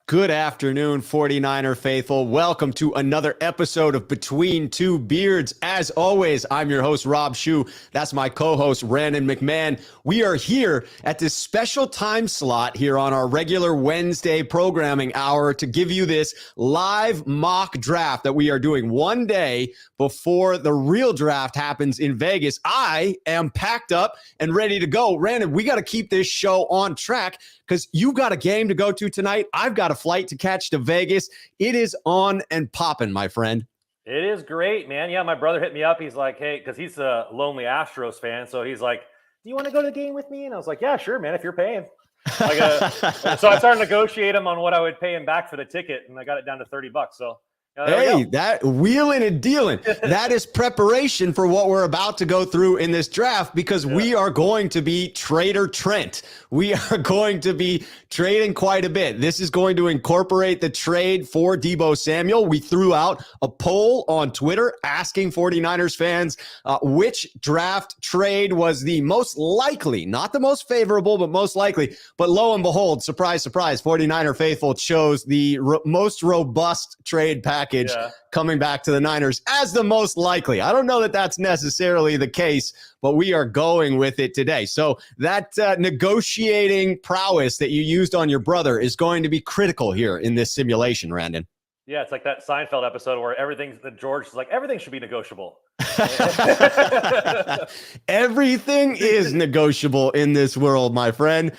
Good afternoon, 49er faithful. Welcome to another episode of Between Two Beards. As always, I'm your host, Rob Schuh. That's my co-host, Randon McMahon. We are here at this special time slot here on our regular Wednesday programming hour to give you this live mock draft that we are doing one day before the real draft happens in Vegas. I am packed up and ready to go. Randon, we got to keep this show on track because you've got a game to go to tonight. I've got a flight to catch to Vegas. It is on and popping, my friend. It is great, man. Yeah, my brother hit me up. He's like, hey, because he's a lonely Astros fan. So he's like, do you want to go to the game with me? And I was like, yeah, sure, man, if you're paying. So I started to negotiate him on what I would pay him back for the ticket, and I got it down to $30. So hey, that wheeling and dealing, that is preparation for what we're about to go through in this draft, because we are going to be Trader Trent. We are going to be trading quite a bit. This is going to incorporate the trade for Deebo Samuel. We threw out a poll on Twitter asking 49ers fans which draft trade was the most likely, not the most favorable, but most likely. But lo and behold, surprise, surprise, 49er faithful chose the most robust trade package coming back to the Niners as the most likely. I don't know that that's necessarily the case, but we are going with it today. So that negotiating prowess that you used on your brother is going to be critical here in this simulation, Randon. Yeah, it's like that Seinfeld episode where George is like, everything should be negotiable. Everything is negotiable in this world, my friend.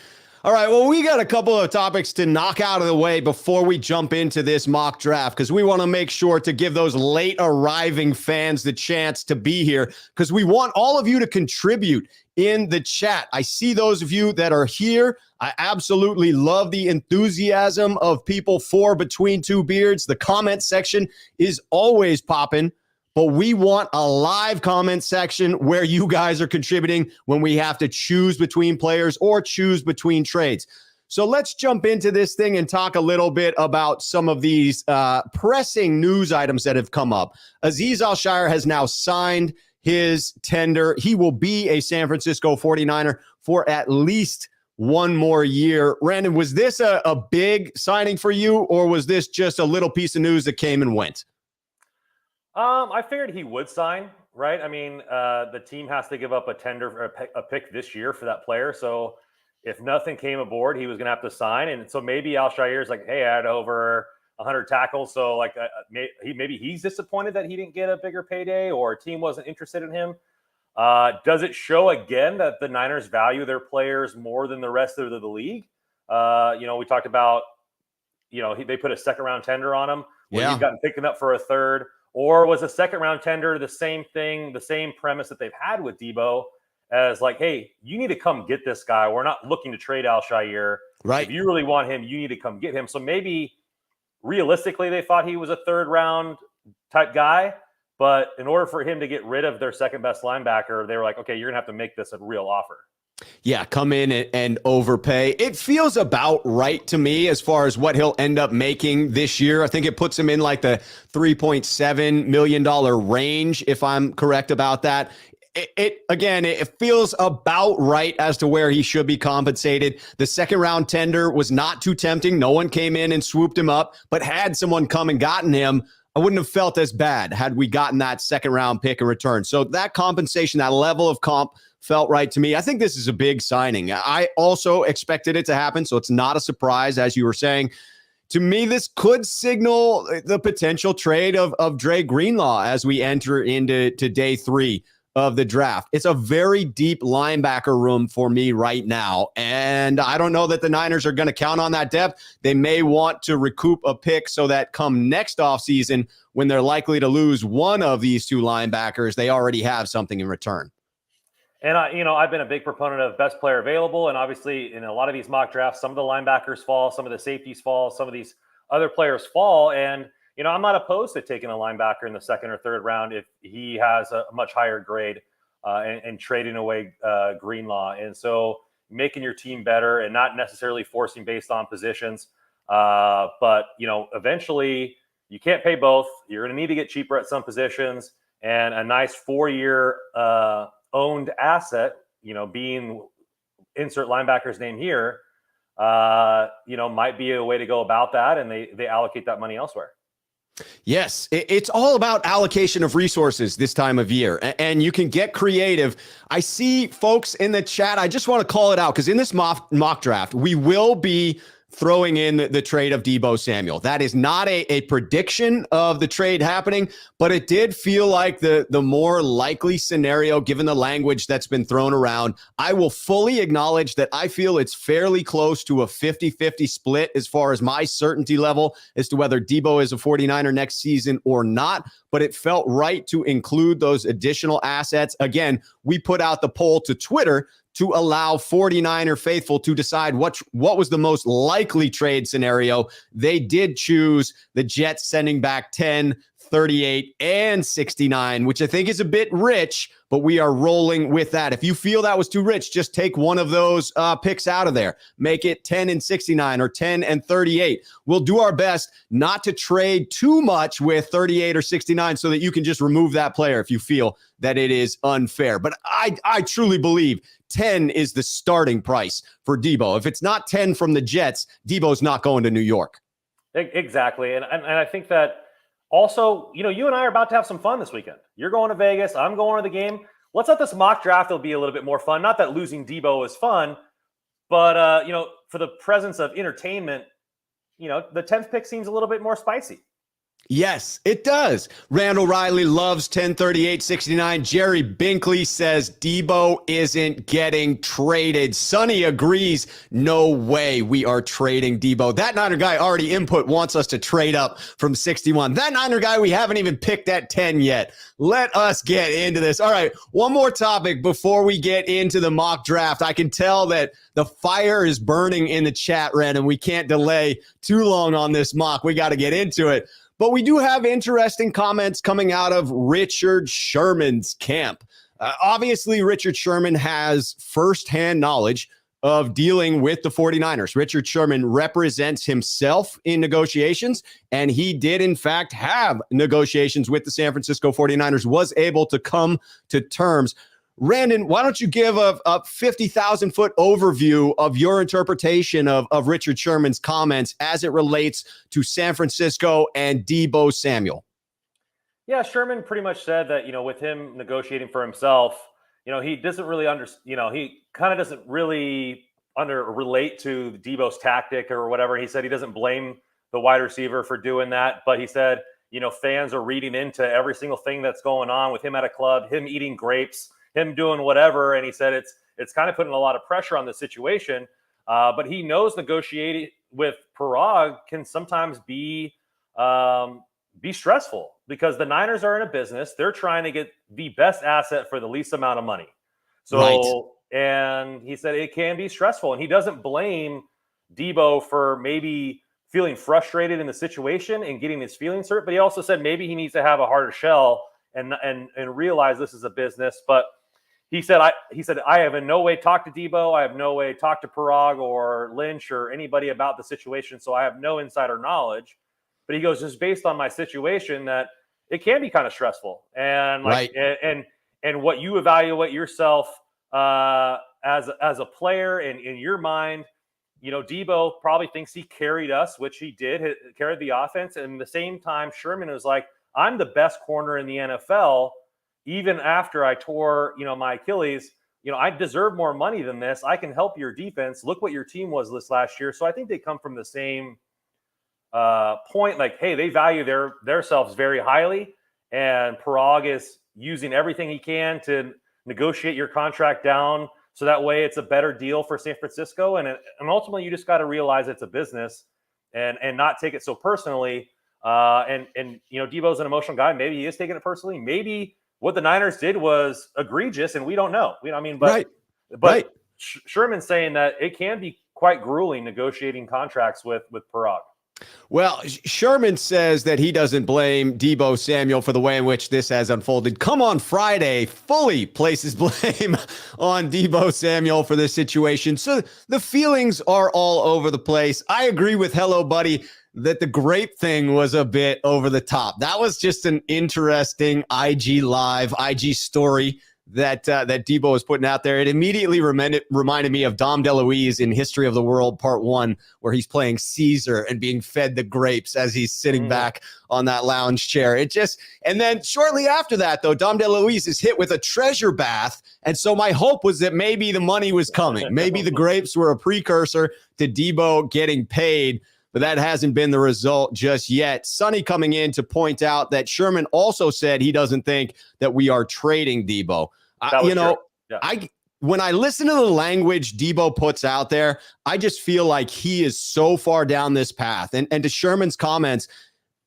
All right, well, we got a couple of topics to knock out of the way before we jump into this mock draft, because we want to make sure to give those late arriving fans the chance to be here, because we want all of you to contribute in the chat. I see those of you that are here. I absolutely love the enthusiasm of people for Between Two Beards. The comment section is always popping. But we want a live comment section where you guys are contributing when we have to choose between players or choose between trades. So let's jump into this thing and talk a little bit about some of these pressing news items that have come up. Azeez Al-Shaair has now signed his tender. He will be a San Francisco 49er for at least one more year. Randon, was this a big signing for you, or was this just a little piece of news that came and went? I figured he would sign, right? I mean, the team has to give up a tender or a pick this year for that player. So if nothing came aboard, he was going to have to sign. And so maybe Al-Shaair is like, hey, I had over 100 tackles. So like maybe he's disappointed that he didn't get a bigger payday, or a team wasn't interested in him. Does it show again that the Niners value their players more than the rest of the league? We talked about, they put a second round tender on him when he's gotten picked up for a third. Or was a second round tender the same thing, the same premise that they've had with Deebo, as like, hey, you need to come get this guy. We're not looking to trade Al-Shaair. Right. If you really want him, you need to come get him. So maybe realistically they thought he was a third round type guy. But in order for him to get rid of their second best linebacker, they were like, okay, you're going to have to make this a real offer. Yeah, come in and overpay. It feels about right to me as far as what he'll end up making this year. I think it puts him in like the $3.7 million range, if I'm correct about that. It feels about right as to where he should be compensated. The second round tender was not too tempting. No one came in and swooped him up, but had someone come and gotten him, I wouldn't have felt as bad had we gotten that second round pick in return. So that compensation, that level of comp, felt right to me. I think this is a big signing. I also expected it to happen, so it's not a surprise, as you were saying. To me, this could signal the potential trade of Dre Greenlaw as we enter into day 3 of the draft. It's a very deep linebacker room for me right now, and I don't know that the Niners are going to count on that depth. They may want to recoup a pick so that come next offseason, when they're likely to lose one of these two linebackers, they already have something in return. And I've been a big proponent of best player available, and obviously in a lot of these mock drafts, some of the linebackers fall, some of the safeties fall, some of these other players fall, and I'm not opposed to taking a linebacker in the second or third round if he has a much higher grade, and trading away Greenlaw, and so making your team better and not necessarily forcing based on positions, but eventually you can't pay both. You're going to need to get cheaper at some positions, and a nice 4-year owned asset, being insert linebacker's name here, might be a way to go about that, and they allocate that money elsewhere. Yes, it's all about allocation of resources this time of year, and you can get creative. I see folks in the chat. I just want to call it out because in this mock draft, we will be throwing in the trade of Deebo Samuel. That is not a prediction of the trade happening, but it did feel like the more likely scenario given the language that's been thrown around. I will fully acknowledge that I feel it's fairly close to a 50-50 split as far as my certainty level as to whether Deebo is a 49er next season or not, but it felt right to include those additional assets. Again, we put out the poll to Twitter to allow 49er faithful to decide what was the most likely trade scenario. They did choose the Jets sending back 10, 38, and 69, which I think is a bit rich, but we are rolling with that. If you feel that was too rich, just take one of those picks out of there. Make it 10 and 69 or 10 and 38. We'll do our best not to trade too much with 38 or 69 so that you can just remove that player if you feel that it is unfair. But I truly believe 10 is the starting price for Deebo. If it's not 10 from the Jets, Deebo's not going to New York. Exactly. And I think that also, you and I are about to have some fun this weekend. You're going to Vegas. I'm going to the game. Let's let this mock draft will be a little bit more fun. Not that losing Deebo is fun, but, for the presence of entertainment, the 10th pick seems a little bit more spicy. Yes, it does. Randall Riley loves 1038-69. Jerry Binkley says Deebo isn't getting traded. Sonny agrees. No way we are trading Deebo. That Niner guy already input wants us to trade up from 61. That Niner guy we haven't even picked at 10 yet. Let us get into this. All right, one more topic before we get into the mock draft. I can tell that the fire is burning in the chat, Randall. We can't delay too long on this mock. We got to get into it. But we do have interesting comments coming out of Richard Sherman's camp. Obviously, Richard Sherman has firsthand knowledge of dealing with the 49ers. Richard Sherman represents himself in negotiations, and he did, in fact, have negotiations with the San Francisco 49ers, was able to come to terms. Randon, why don't you give a 50,000-foot overview of your interpretation of Richard Sherman's comments as it relates to San Francisco and Deebo Samuel? Yeah, Sherman pretty much said that, with him negotiating for himself, he doesn't really he kind of doesn't really relate to Deebo's tactic or whatever. He said he doesn't blame the wide receiver for doing that, but he said, fans are reading into every single thing that's going on with him at a club, him eating grapes, him doing whatever. And he said it's kind of putting a lot of pressure on the situation. But he knows negotiating with Parag can sometimes be stressful because the Niners are in a business. They're trying to get the best asset for the least amount of money. So, right. And he said it can be stressful. And he doesn't blame Deebo for maybe feeling frustrated in the situation and getting his feelings hurt. But he also said maybe he needs to have a harder shell and realize this is a business. But he said, I have in no way talked to Deebo. I have no way talked to Parag or Lynch or anybody about the situation. So I have no insider knowledge. But he goes, just based on my situation, that it can be kind of stressful. And like, right. and what you evaluate yourself as a player and in your mind, Deebo probably thinks he carried us, which he did, carried the offense. And at the same time, Sherman was like, I'm the best corner in the NFL. Even after I tore, my Achilles, I deserve more money than this. I can help your defense. Look what your team was this last year. So I think they come from the same point. Like, hey, they value their selves very highly. And Parag is using everything he can to negotiate your contract down. So that way it's a better deal for San Francisco. And ultimately you just got to realize it's a business and not take it so personally. And Deebo's an emotional guy. Maybe he is taking it personally. Maybe what the Niners did was egregious, and we don't know. But Sherman's saying that it can be quite grueling negotiating contracts with Parag. Well, Sherman says that he doesn't blame Deebo Samuel for the way in which this has unfolded. Come on Friday, fully places blame on Deebo Samuel for this situation. So the feelings are all over the place. I agree with Hello Buddy that the grape thing was a bit over the top. That was just an interesting IG Live, IG story that Deebo was putting out there. It immediately reminded me of Dom DeLuise in History of the World Part 1, where he's playing Caesar and being fed the grapes as he's sitting back on that lounge chair. And then shortly after that, though, Dom DeLuise is hit with a treasure bath. And so my hope was that maybe the money was coming. Maybe the grapes were a precursor to Deebo getting paid. But that hasn't been the result just yet. Sonny coming in to point out that Sherman also said he doesn't think that we are trading Deebo. When I listen to the language Deebo puts out there, I just feel like he is so far down this path. And to Sherman's comments,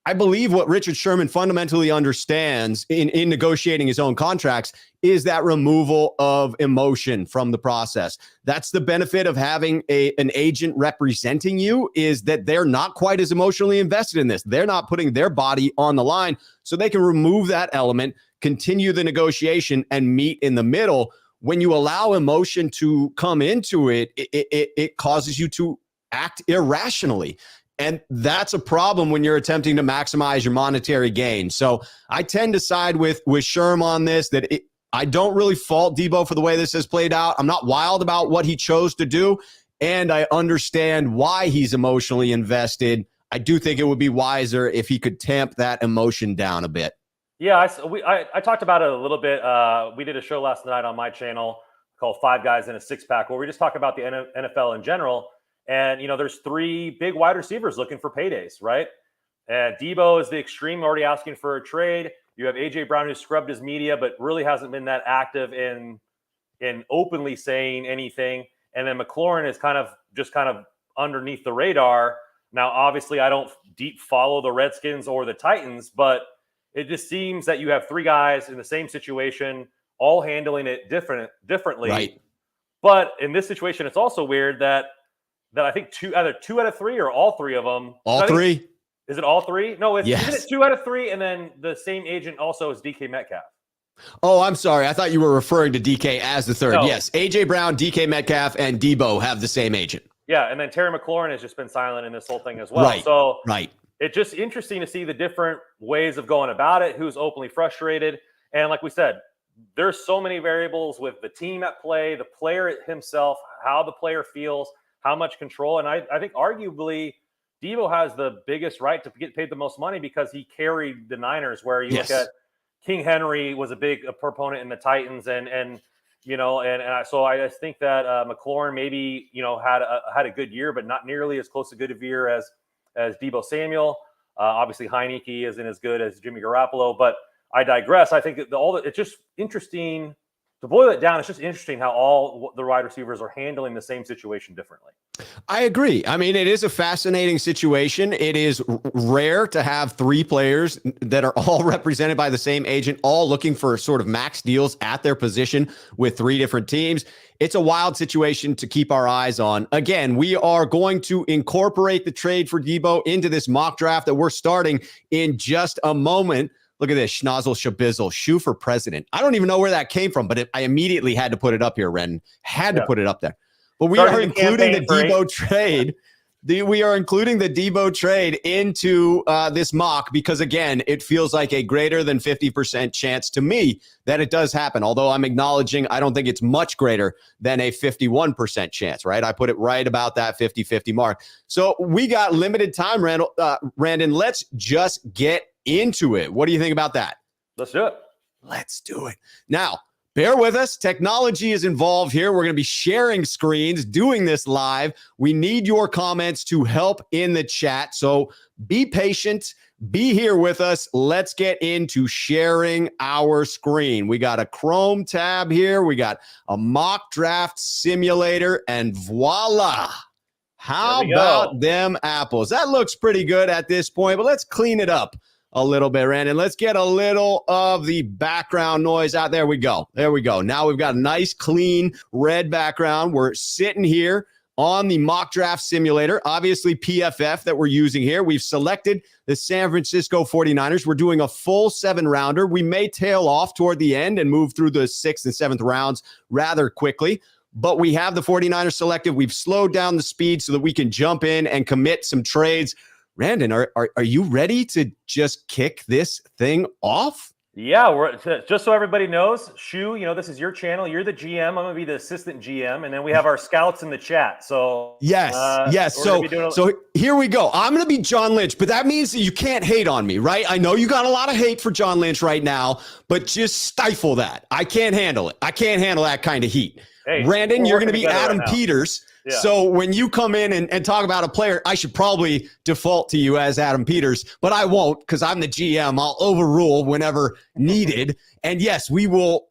I believe what Richard Sherman fundamentally understands in negotiating his own contracts is that removal of emotion from the process. That's the benefit of having an agent representing you, is that they're not quite as emotionally invested in this. They're not putting their body on the line, so they can remove that element, continue the negotiation, and meet in the middle. When you allow emotion to come into it, it causes you to act irrationally. And that's a problem when you're attempting to maximize your monetary gain. So I tend to side with Sherm on this, I don't really fault Deebo for the way this has played out. I'm not wild about what he chose to do, and I understand why he's emotionally invested. I do think it would be wiser if he could tamp that emotion down a bit. Yeah, I talked about it a little bit. We did a show last night on my channel called 5 Guys in a Six Pack, where we just talk about the NFL in general. And, there's 3 big wide receivers looking for paydays, right? And Deebo is the extreme, already asking for a trade. You have A.J. Brown, who scrubbed his media, but really hasn't been that active in openly saying anything. And then McLaurin is kind of underneath the radar. Now, obviously, I don't deep follow the Redskins or the Titans, but it just seems that you have 3 guys in the same situation, all handling it differently. Right. But in this situation, it's also weird that I think either 2 out of 3 or all 3 of them. All 3? Is it all 3? No, isn't it 2 out of 3? And then the same agent also is DK Metcalf. Oh, I'm sorry. I thought you were referring to DK as the third. No. Yes. A.J. Brown, DK Metcalf, and Deebo have the same agent. Yeah, and then Terry McLaurin has just been silent in this whole thing as well. Right. So right. It's just interesting to see the different ways of going about it, who's openly frustrated. And like we said, there's so many variables with the team at play, the player himself, how the player feels, how much control. And I think arguably Deebo has the biggest right to get paid the most money because he carried the Niners, where you look at King Henry was a big proponent in the Titans. So I just think that McLaurin maybe, had a good year, but not nearly as close to good a year as Deebo Samuel. Obviously Heineke isn't as good as Jimmy Garoppolo, but I digress. I think it's just interesting to boil it down. It's just interesting how all the wide receivers are handling the same situation differently. I agree. I mean, it is a fascinating situation. It is rare to have 3 players that are all represented by the same agent, all looking for sort of max deals at their position with 3 different teams. It's a wild situation to keep our eyes on. Again, we are going to incorporate the trade for Deebo into this mock draft that we're starting in just a moment. Look at this, Schnozzle Shabizzle, Schuh for president. I don't even know where that came from, but I immediately had to put it up here, Ren. Had to put it up there. But we are including the Deebo trade. We are including the Deebo trade into this mock because, again, it feels like a greater than 50% chance to me that it does happen. Although I'm acknowledging I don't think it's much greater than a 51% chance, right? I put it right about that 50-50 mark. So we got limited time, Randon. Let's just get into it. What do you think about that? Let's do it. Let's do it. Now, bear with us. Technology is involved here. We're going to be sharing screens, doing this live. We need your comments to help in the chat. So be patient. Be here with us. Let's get into sharing our screen. We got a Chrome tab here. We got a mock draft simulator, and voila. How about them apples? That looks pretty good at this point, but let's clean it up a little bit, Randon. Let's get a little of the background noise out. There we go. There we go. Now we've got a nice, clean red background. We're sitting here on the mock draft simulator, obviously PFF that we're using here. We've selected the San Francisco 49ers. We're doing a full 7-rounder. We may tail off toward the end and move through the 6th and 7th rounds rather quickly, but we have the 49ers selected. We've slowed down the speed so that we can jump in and commit some trades. Randon, are you ready to just kick this thing off? Yeah, just so everybody knows, Schuh, this is your channel. You're the GM. I'm gonna be the assistant GM, and then we have our scouts in the chat. So Yes. we're gonna be doing So here we go. I'm going to be John Lynch, but that means that you can't hate on me, right? I know you got a lot of hate for John Lynch right now, but just stifle that. I can't handle it. I can't handle that kind of heat. Hey, Randon, you're going to be Adam right Peters. Yeah. So when you come in and talk about a player, I should probably default to you as Adam Peters, but I won't because I'm the GM. I'll overrule whenever needed. And yes, we will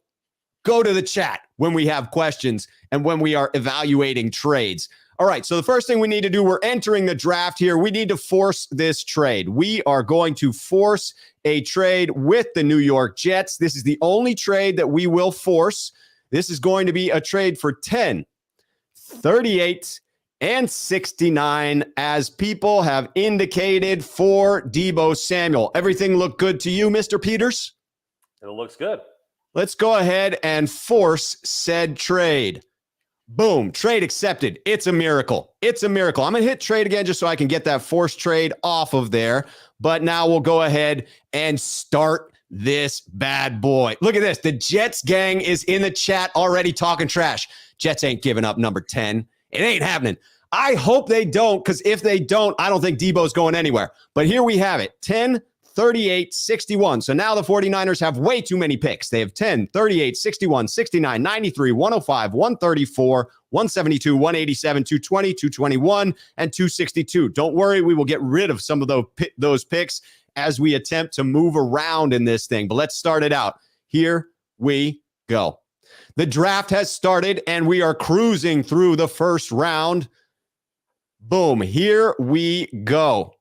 go to the chat when we have questions and when we are evaluating trades. All right, so the first thing we need to do, we're entering the draft here. We need to force this trade. We are going to force a trade with the New York Jets. This is the only trade that we will force. This is going to be a trade for 10, 38, and 69, as people have indicated for Deebo Samuel. Everything look good to you, Mr. Peters? It looks good. Let's go ahead and force said trade. Boom, trade accepted. It's a miracle. It's a miracle. I'm going to hit trade again just so I can get that forced trade off of there. But now we'll go ahead and start this bad boy. Look at this. The Jets gang is in the chat already talking trash. Jets ain't giving up number 10. It ain't happening. I hope they don't, because if they don't, I don't think Deebo's going anywhere. But here we have it. 10, 38, 61. So now the 49ers have way too many picks. They have 10, 38, 61, 69, 93, 105, 134, 172, 187, 220, 221, and 262. Don't worry, we will get rid of some of those picks as we attempt to move around in this thing. But let's start it out. Here we go. The draft has started, and we are cruising through the first round. Boom, here we go.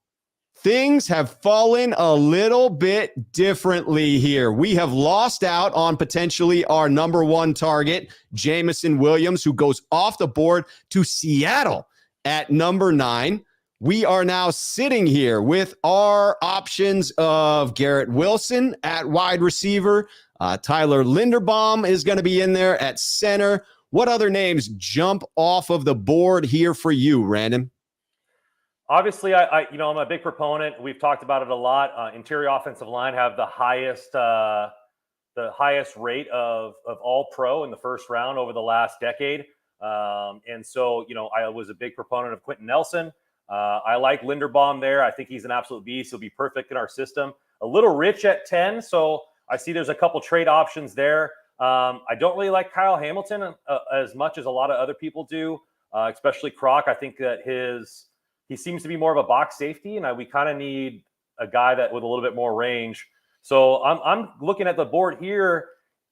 Things have fallen a little bit differently here. We have lost out on potentially our number one target, Jameson Williams, who goes off the board to Seattle at number 9. We are now sitting here with our options of Garrett Wilson at wide receiver. Tyler Linderbaum is going to be in there at center. What other names jump off of the board here for you, Randon? Obviously, I'm a big proponent. We've talked about it a lot. Interior offensive line have the highest rate of all pro in the first round over the last decade. And so, I was a big proponent of Quentin Nelson. I like Linderbaum there. I think he's an absolute beast. He'll be perfect in our system. A little rich at 10. So I see there's a couple trade options there. I don't really like Kyle Hamilton as much as a lot of other people do, especially Croc. I think that he seems to be more of a box safety, and we kind of need a guy that with a little bit more range. So I'm looking at the board here.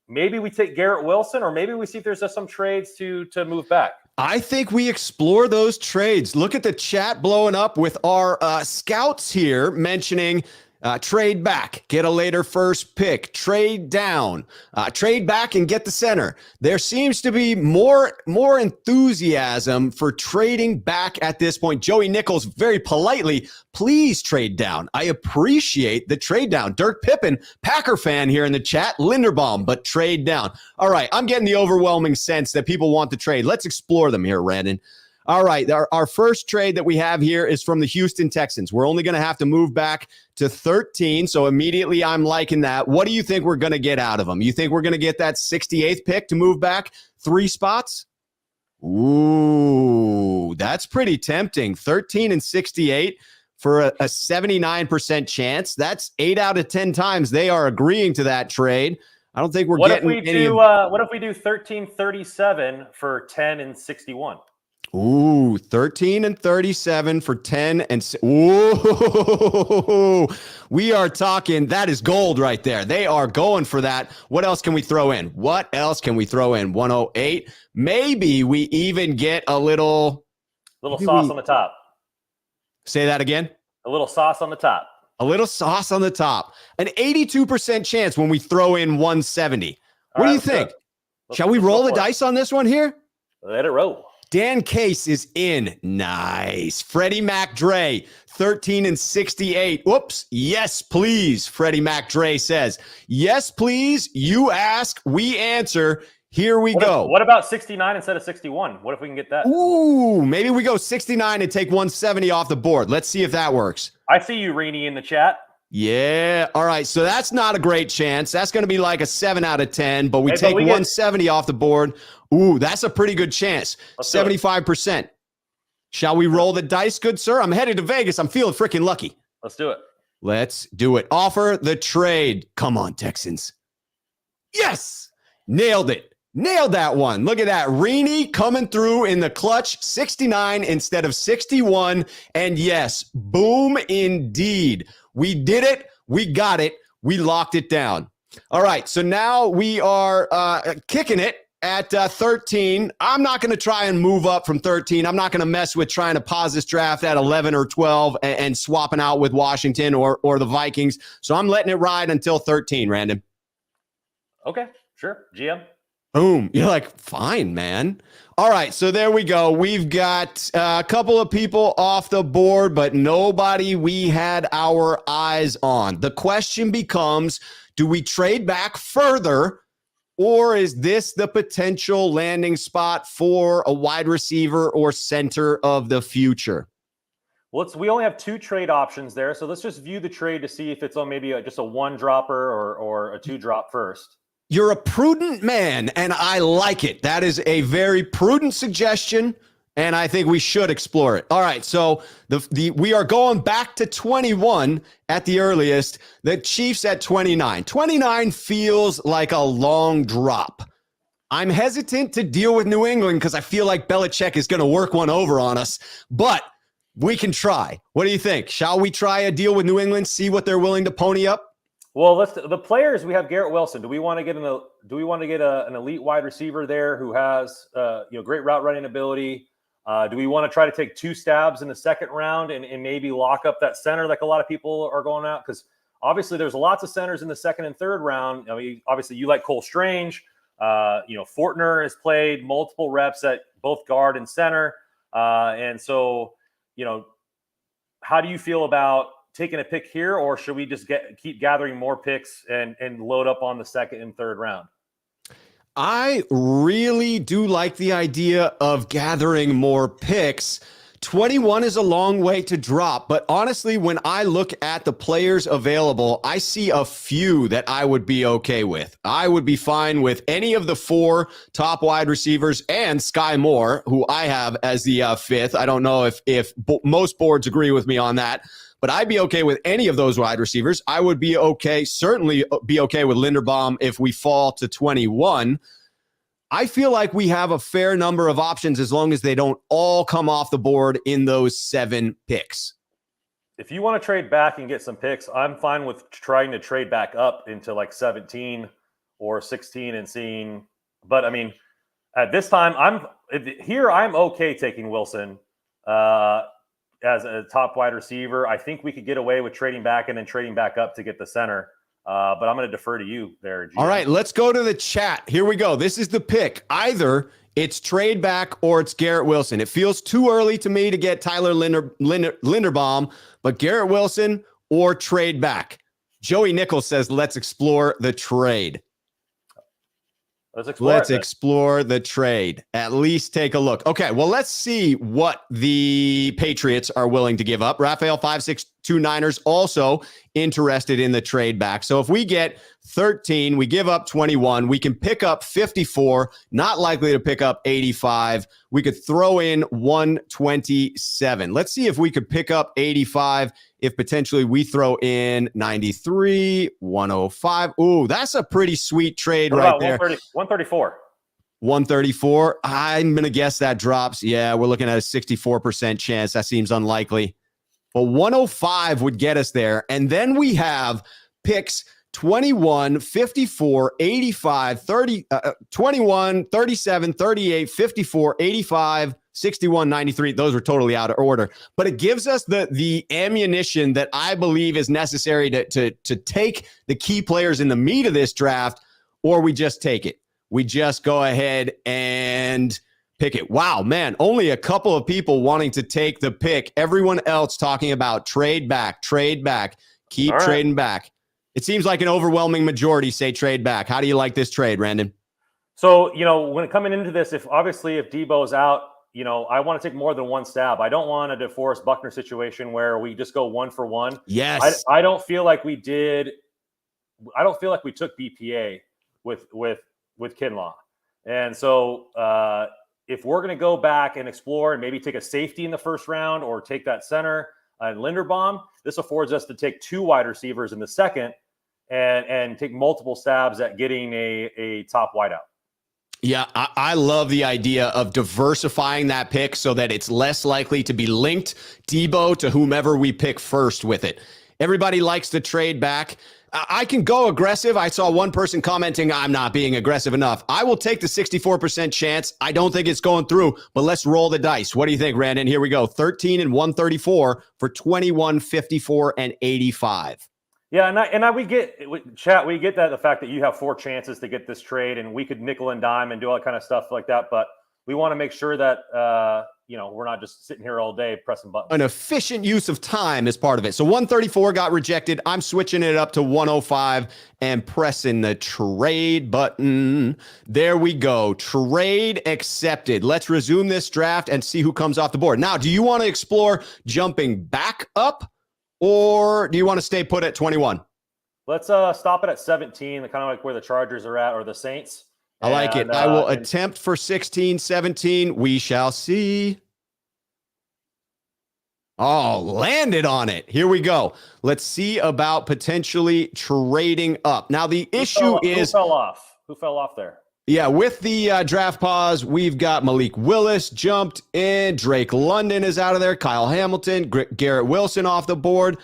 Maybe we take Garrett Wilson, or maybe we see if there's just some trades to move back. I think we explore those trades. Look at the chat blowing up with our scouts here mentioning trade back, get a later first pick, trade down, trade back and get the center. There seems to be more enthusiasm for trading back at this point. Joey Nichols very politely, please trade down. I appreciate the trade down. Dirk Pippen, Packer fan here in the chat, Linderbaum, but trade down. All right, I'm getting the overwhelming sense that people want to trade. Let's explore them here, Randon. All right, our first trade that we have here is from the Houston Texans. We're only going to have to move back to 13, so immediately I'm liking that. What do you think we're going to get out of them? You think we're going to get that 68th pick to move back 3 spots? Ooh, that's pretty tempting. 13 and 68 for a 79% chance. That's 8 out of 10 times they are agreeing to that trade. I don't think we're getting any. What if we do 13-37 for 10 and 61? Ooh, 13 and 37 for 10 and ooh, we are talking. That is gold right there. They are going for that. What else can we throw in? 108. Maybe we even get a little sauce on the top. Say that again. A little sauce on the top. A little sauce on the top. An 82% chance when we throw in 170. What do you think? Shall we roll the dice on this one here? Let it roll. Dan Case is in. Nice. Freddie McDre, 13 and 68. Whoops. Yes, please. Freddie McDre says, yes, please. You ask, we answer. Here we go. What about 69 instead of 61? What if we can get that? Ooh, maybe we go 69 and take 170 off the board. Let's see if that works. I see you, Rainey, in the chat. Yeah. All right. So that's not a great chance. That's going to be like a 7 out of 10, but we Hey, take 170 off the board. Ooh, that's a pretty good chance. Let's do it. 75%. Shall we roll the dice, good sir? I'm headed to Vegas. I'm feeling freaking lucky. Let's do it. Let's do it. Offer the trade. Come on, Texans. Yes. Nailed it. Nailed that one. Look at that. Reenie coming through in the clutch, 69 instead of 61. And yes, boom indeed. We did it. We got it. We locked it down. All right. So now we are kicking it at 13. I'm not going to try and move up from 13. I'm not going to mess with trying to pause this draft at 11 or 12 and swapping out with Washington or the Vikings. So I'm letting it ride until 13, Randon. Okay, sure. GM. Boom. You're like, fine, man. All right, so there we go. We've got a couple of people off the board, but nobody we had our eyes on. The question becomes, do we trade back further, or is this the potential landing spot for a wide receiver or center of the future? Well, we only have 2 trade options there, so let's just view the trade to see if it's on maybe just a 1-dropper or a 2-drop first. You're a prudent man, and I like it. That is a very prudent suggestion, and I think we should explore it. All right, so we are going back to 21 at the earliest. The Chiefs at 29. 29 feels like a long drop. I'm hesitant to deal with New England because I feel like Belichick is going to work one over on us, but we can try. What do you think? Shall we try a deal with New England, see what they're willing to pony up? Well, the players, we have Garrett Wilson. Do we want to get an elite wide receiver there who has great route running ability? Do we want to try to take 2 stabs in the second round and maybe lock up that center like a lot of people are going out? Because obviously there's lots of centers in the second and third round. I mean, obviously you like Cole Strange. Fortner has played multiple reps at both guard and center. And so, how do you feel about taking a pick here, or should we just keep gathering more picks and load up on the second and third round? I really do like the idea of gathering more picks. 21 is a long way to drop, but honestly, when I look at the players available, I see a few that I would be okay with. I would be fine with any of the 4 top wide receivers and Sky Moore, who I have as the 5th. I don't know if most boards agree with me on that. But I'd be okay with any of those wide receivers. I would be okay, certainly be okay with Linderbaum if we fall to 21. I feel like we have a fair number of options as long as they don't all come off the board in those 7 picks. If you want to trade back and get some picks, I'm fine with trying to trade back up into like 17 or 16 and seeing. But I mean, at this time, I'm okay taking Wilson as a top wide receiver. I think we could get away with trading back and then trading back up to get the center. But I'm going to defer to you there, GM. All right, let's go to the chat. Here we go. This is the pick. Either it's trade back or it's Garrett Wilson. It feels too early to me to get Tyler Linderbaum, but Garrett Wilson or trade back. Joey Nichols says, let's explore the trade. Let's explore the trade. At least take a look. Okay, well, let's see what the Patriots are willing to give up. Raphael 562 Niners also interested in the trade back. So if we get 13, we give up 21, we can pick up 54, not likely to pick up 85. We could throw in 127. Let's see if we could pick up 85 if potentially we throw in 93, 105. Ooh, that's a pretty sweet trade right there. 134. 134. I'm going to guess that drops. Yeah, we're looking at a 64% chance. That seems unlikely. But 105 would get us there. And then we have picks 21, 54, 85, 30, 21, 37, 38, 54, 85, 61, 93. Those were totally out of order. But it gives us the ammunition that I believe is necessary to take the key players in the meat of this draft, or we just take it. We just go ahead and pick it. Wow, man, only a couple of people wanting to take the pick. Everyone else talking about trade back, keep trading back. It seems like an overwhelming majority say trade back. How do you like this trade, Randon? So, when coming into this, if Deebo's out, I want to take more than one stab. I don't want a DeForest Buckner situation where we just go one for one. Yes. I don't feel like we did. I don't feel like we took BPA with Kinlaw. And so if we're going to go back and explore and maybe take a safety in the first round or take that center and Linderbaum, this affords us to take 2 wide receivers in the second and take multiple stabs at getting a top wideout. Yeah, I love the idea of diversifying that pick so that it's less likely to be linked, Deebo, to whomever we pick first with it. Everybody likes to trade back. I can go aggressive. I saw one person commenting, I'm not being aggressive enough. I will take the 64% chance. I don't think it's going through, but let's roll the dice. What do you think, Randon? Here we go. 13 and 134 for 21, 54, and 85. Yeah, and we get that the fact that you have 4 chances to get this trade, and we could nickel and dime and do all that kind of stuff like that. But we want to make sure that we're not just sitting here all day pressing buttons. An efficient use of time is part of it. So 134 got rejected. I'm switching it up to 105 and pressing the trade button. There we go. Trade accepted. Let's resume this draft and see who comes off the board. Now, do you want to explore jumping back up, or do you want to stay put at 21? Let's stop it at 17, kind of like where the Chargers are at, or the Saints. I like it. I will attempt for 16, 17. We shall see. Oh, landed on it. Here we go. Let's see about potentially trading up. Now, the issue is... Who fell off? Who fell off there? Yeah, with the draft pause, we've got Malik Willis jumped in. Drake London is out of there. Kyle Hamilton, Garrett Wilson off the board.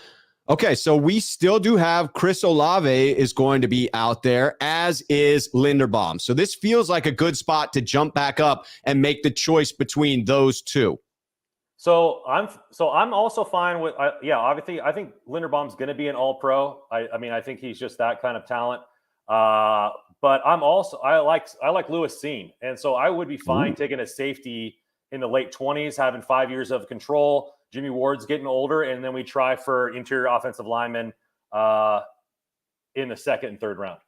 Okay, so we still do have Chris Olave is going to be out there, as is Linderbaum. So this feels like a good spot to jump back up and make the choice between those two. So I'm also fine with obviously I think Linderbaum's going to be an All-Pro. I think he's just that kind of talent. But I like Lewis Cine, and so I would be fine taking a safety in the late 20s, having 5 years of control. Jimmy Ward's getting older, and then we try for interior offensive linemen in the second and third round.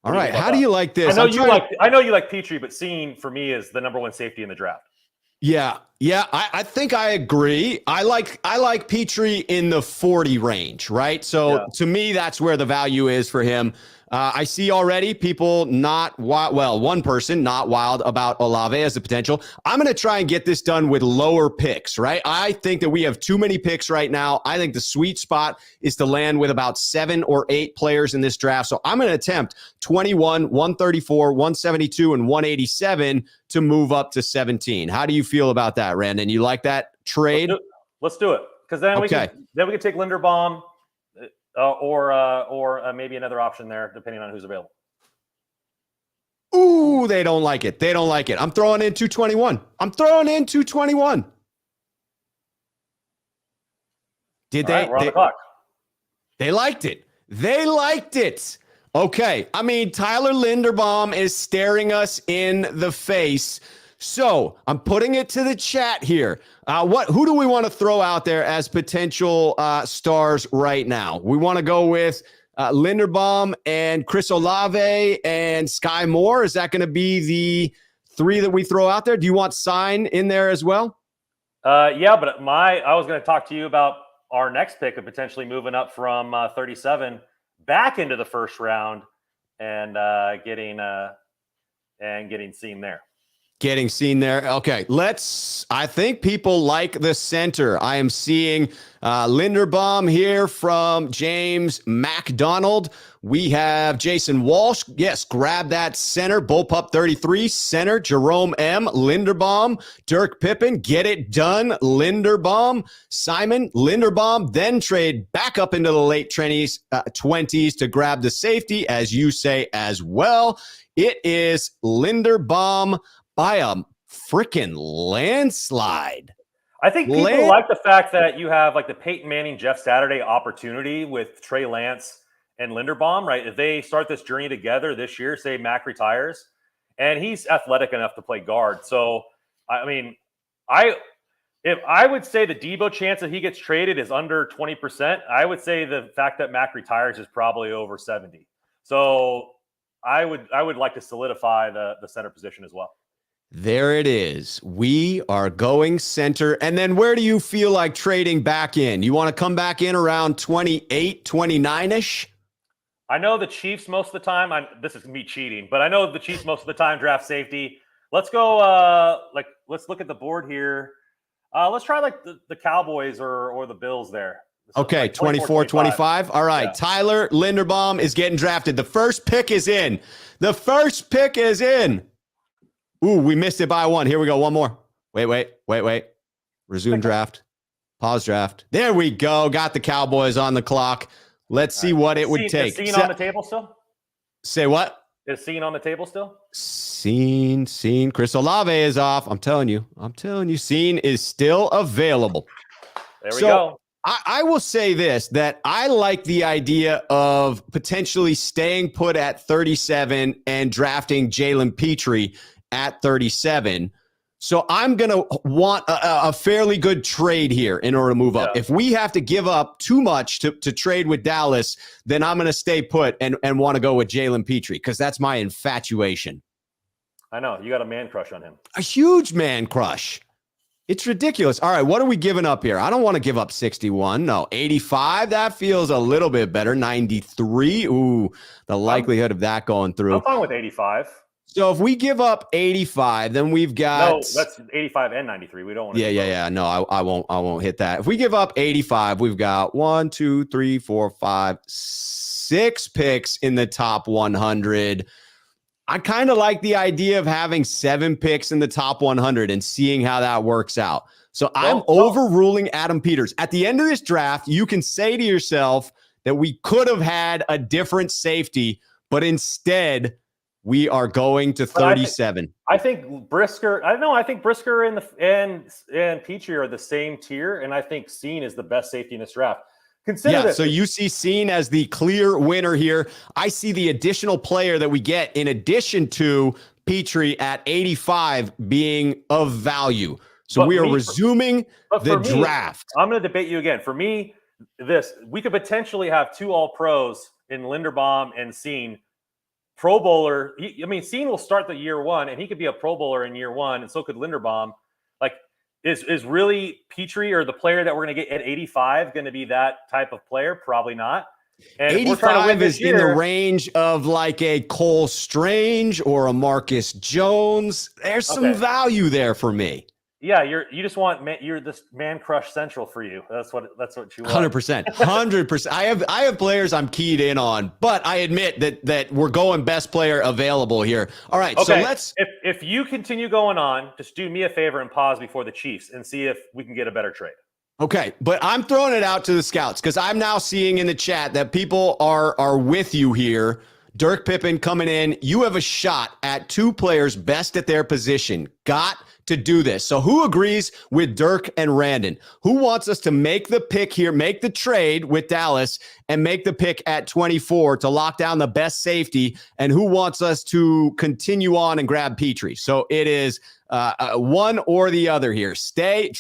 All right, how do you like this? I know you like Petrie, but Cine for me is the number 1 safety in the draft. Yeah, I think I agree. I like Petrie in the 40 range, right? So to me, that's where the value is for him. I see already people one person not wild about Olave as a potential. I'm going to try and get this done with lower picks, right? I think that we have too many picks right now. I think the sweet spot is to land with about 7 or 8 players in this draft. So I'm going to attempt 21, 134, 172, and 187 to move up to 17. How do you feel about that, Randon? You like that trade? Let's do it. Because then we can take Linderbaum. Or maybe another option there, depending on who's available. Ooh, they don't like it. I'm throwing in 221. Did they? Right, we're on the clock. They liked it. Okay. I mean, Tyler Linderbaum is staring us in the face. So I'm putting it to the chat here. Who do we want to throw out there as potential stars right now? We want to go with Linderbaum and Chris Olave and Sky Moore. Is that going to be the 3 that we throw out there? Do you want Sign in there as well? Yeah, but I was going to talk to you about our next pick of potentially moving up from 37 back into the first round and getting seen there. Getting seen there. Okay, I think people like the center. I am seeing Linderbaum here from James McDonald. We have Jason Walsh. Yes, grab that center. Bullpup 33, center. Jerome M. Linderbaum. Dirk Pippen, get it done. Linderbaum. Simon, Linderbaum. Then trade back up into the late 20s to grab the safety, as you say as well. It is Linderbaum by a freaking landslide. I think people like the fact that you have like the Peyton Manning, Jeff Saturday opportunity with Trey Lance and Linderbaum, right? If they start this journey together this year, say Mac retires, and he's athletic enough to play guard. So, I mean, if I would say the Deebo chance that he gets traded is under 20%, I would say the fact that Mac retires is probably over 70. So I would like to solidify the center position as well. There it is. We are going center. And then where do you feel like trading back in? You want to come back in around 28, 29-ish? I know the Chiefs most of the time. This is me cheating, but I know the Chiefs most of the time draft safety. Let's go. Let's look at the board here. Let's try like the Cowboys or the Bills there. So Okay, like 24, 25. All right, yeah. Tyler Linderbaum is getting drafted. The first pick is in. The first pick is in. Ooh, we missed it by one. Here we go. One more. Wait. Resume draft. Pause draft. There we go. Got the Cowboys on the clock. Let's see what it would take. Is Scene on the table still? Say what? Is Scene on the table still? Scene. Chris Olave is off. I'm telling you. Scene is still available. There we go. I will say this, that I like the idea of potentially staying put at 37 and drafting Jalen Petrie at 37. So I'm going to want a fairly good trade here in order to move up. If we have to give up too much to trade with Dallas, then I'm going to stay put and want to go with Jalen Petrie because that's my infatuation. I know. You got a man crush on him. A huge man crush. It's ridiculous. All right, what are we giving up here? I don't want to give up 61. No, 85. That feels a little bit better. 93. Ooh, the likelihood of that going through. I'm fine with 85. So if we give up 85, then we've got... No, that's 85 and 93. We don't want to... Yeah. No, I won't hit that. If we give up 85, we've got 1, 2, 3, 4, 5, 6 picks in the top 100. I kind of like the idea of having 7 picks in the top 100 and seeing how that works out. So I'm overruling Adam Peters. At the end of this draft, you can say to yourself that we could have had a different safety, but instead... we are going to 37. I think Brisker. I don't know. I think Brisker and Petrie are the same tier, and I think Scene is the best safety in this draft. Consider this. So you see Scene as the clear winner here. I see the additional player that we get in addition to Petrie at 85 being of value. So we are resuming the draft. I'm going to debate you again. For me, we could potentially have 2 All-Pros in Linderbaum and Scene. Pro Bowler. Scene will start the year 1, and he could be a Pro Bowler in year 1, and so could Linderbaum. Like, is really Petrie or the player that we're going to get at 85 going to be that type of player? Probably not. And 85 is in the range of like a Cole Strange or a Marcus Jones. There's some value there for me. Yeah, you just want you're this man crush central for you. That's what you want. 100%. I have players I'm keyed in on, but I admit that we're going best player available here. All right, so let's. If you continue going on, just do me a favor and pause before the Chiefs and see if we can get a better trade. Okay, but I'm throwing it out to the scouts because I'm now seeing in the chat that people are with you here. Dirk Pippen coming in. You have a shot at 2 players best at their position. Got to do this. So who agrees with Dirk and Randon? Who wants us to make the pick here, make the trade with Dallas and make the pick at 24 to lock down the best safety? And who wants us to continue on and grab Petrie? So it is one or the other here.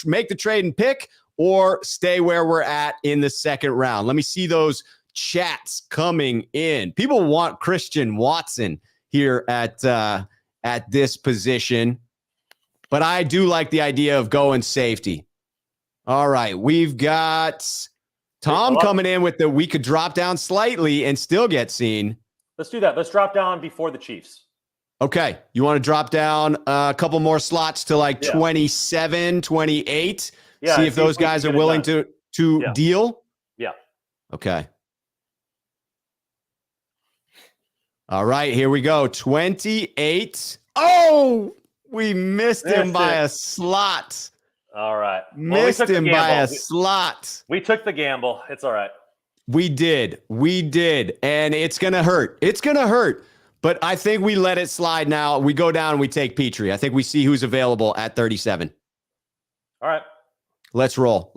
Make the trade and pick, or stay where we're at in the second round. Let me see those chats coming in. People want Christian Watson here at this position. But I do like the idea of going safety. All right, we've got Tom coming in with we could drop down slightly and still get Seen. Let's do that. Let's drop down before the Chiefs. Okay, you want to drop down a couple more slots to like 27, 28? Yeah, see if those guys are willing to deal? Yeah. Okay. All right, here we go. 28. Oh! We missed him by a slot. All right. Missed him by a slot. We took the gamble. It's all right. We did. And it's going to hurt. But I think we let it slide now. We go down and we take Petrie. I think we see who's available at 37. All right. Let's roll.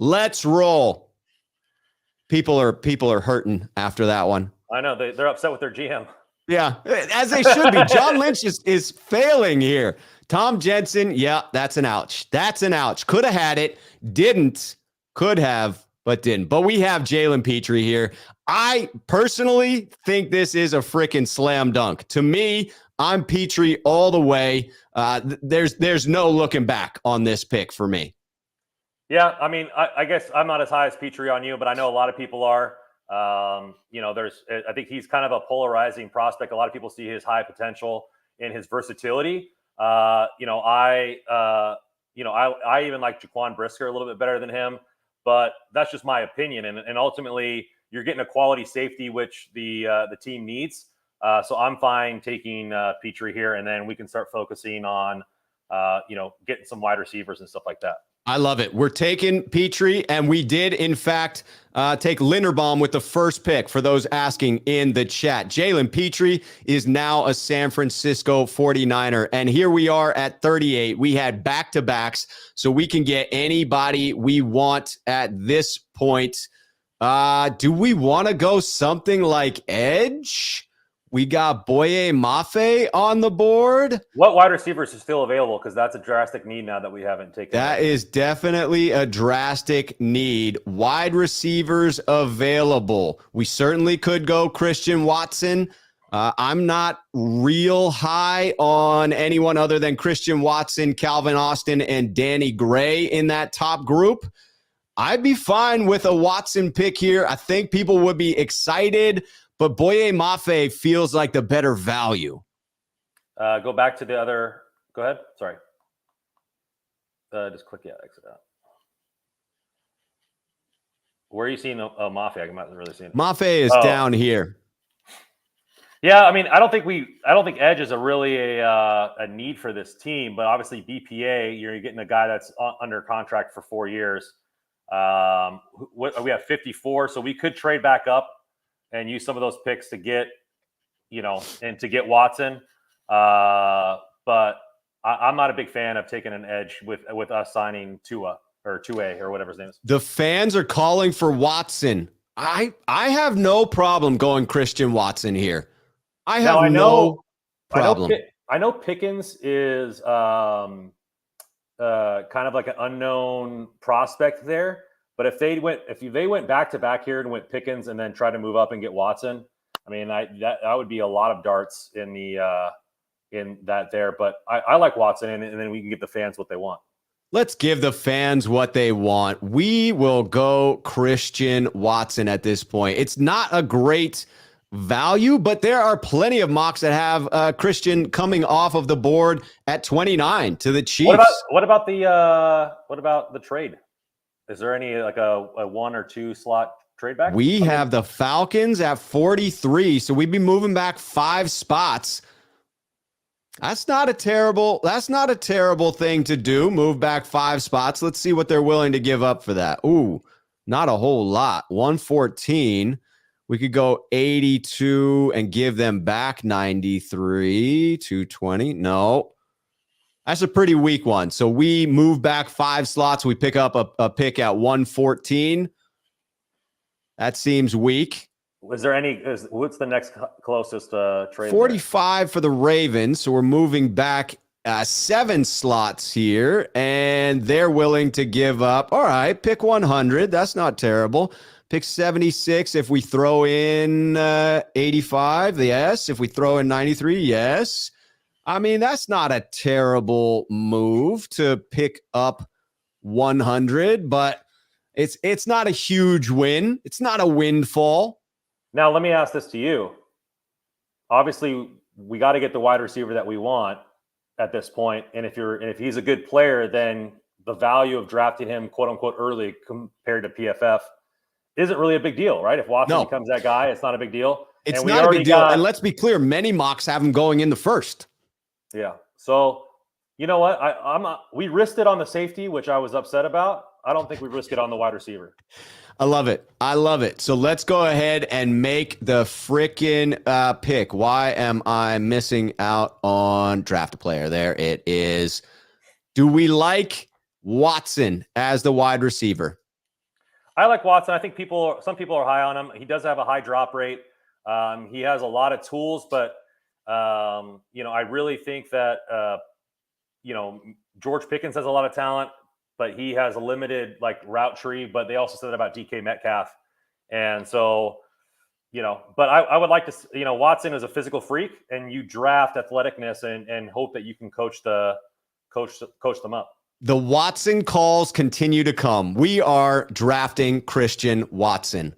People are hurting after that one. I know. They're upset with their GM. Yeah, as they should be. John Lynch is failing here. Tom Jensen, that's an ouch. Could have had it, didn't. Could have, but didn't. But we have Jalen Petrie here. I personally think this is a freaking slam dunk. To me, I'm Petrie all the way. There's no looking back on this pick for me. Yeah, I mean, I guess I'm not as high as Petrie on you, but I know a lot of people are. I think he's kind of a polarizing prospect. A lot of people see his high potential and his versatility. I even like Jaquan Brisker a little bit better than him, but that's just my opinion. And ultimately, you're getting a quality safety, which the team needs. So I'm fine taking Petrie here, and then we can start focusing on, getting some wide receivers and stuff like that. I love it. We're taking Petrie, and we did, in fact, take Linderbaum with the first pick for those asking in the chat. Jalen Petrie is now a San Francisco 49er, and here we are at 38. We had back-to-backs, so we can get anybody we want at this point. Do we want to go something like edge? We got Boye Mafe on the board. What wide receivers are still available? Because that's a drastic need now that we haven't taken. That is definitely a drastic need. Wide receivers available. We certainly could go Christian Watson. I'm not real high on anyone other than Christian Watson, Calvin Austin, and Danny Gray in that top group. I'd be fine with a Watson pick here. I think people would be excited, but Boye Mafe feels like the better value. Go back to the other. Go ahead. Sorry. Just click exit out. Where are you seeing Mafe? I'm not really seeing it. Mafe is down here. Yeah, I mean, I don't think edge is a need for this team, but obviously BPA, you're getting a guy that's under contract for 4 years. We have 54, so we could trade back up and use some of those picks to get, and to get Watson. But I'm not a big fan of taking an edge with us signing Tua or 2A or whatever his name is. The fans are calling for Watson. I have no problem going Christian Watson here. I have no problem. I know Pickens is kind of like an unknown prospect there. But if they went back to back here and went Pickens and then try to move up and get Watson, I mean, that would be a lot of darts in that there. But I like Watson, and then we can get the fans what they want. Let's give the fans what they want. We will go Christian Watson at this point. It's not a great value, but there are plenty of mocks that have Christian coming off of the board at 29 to the Chiefs. What about the trade? Is there any like a 1 or 2 slot trade back? We have the Falcons at 43, so we'd be moving back 5 spots. That's not a terrible thing to do. Move back 5 spots. Let's see what they're willing to give up for that. Ooh, not a whole lot. 114. We could go 82 and give them back 93, 220. No. That's a pretty weak one. So we move back 5 slots. We pick up a pick at 114. That seems weak. What's the next closest trade? 45 there? For the Ravens. So we're moving back 7 slots here, and they're willing to give up. All right, pick 100. That's not terrible. Pick 76 if we throw in 85. Yes. If we throw in 93, yes. I mean, that's not a terrible move to pick up 100, but it's not a huge win. It's not a windfall. Now, let me ask this to you. Obviously, we got to get the wide receiver that we want at this point. And if he's a good player, then the value of drafting him, quote unquote, early compared to PFF isn't really a big deal, right? If Watson becomes that guy, it's not a big deal. It's not a big deal. And let's be clear, many mocks have him going in the first. Yeah. So, you know what? We risked it on the safety, which I was upset about. I don't think we risk it on the wide receiver. I love it. So let's go ahead and make the frickin' pick. Why am I missing out on draft a player? There it is. Do we like Watson as the wide receiver? I like Watson. I think some people are high on him. He does have a high drop rate. He has a lot of tools, but I really think that George Pickens has a lot of talent, but he has a limited route tree. But they also said that about DK Metcalf, and so but I would like to, Watson is a physical freak, and you draft athleticness and hope that you can coach them up. The Watson calls continue to come. We are drafting Christian Watson.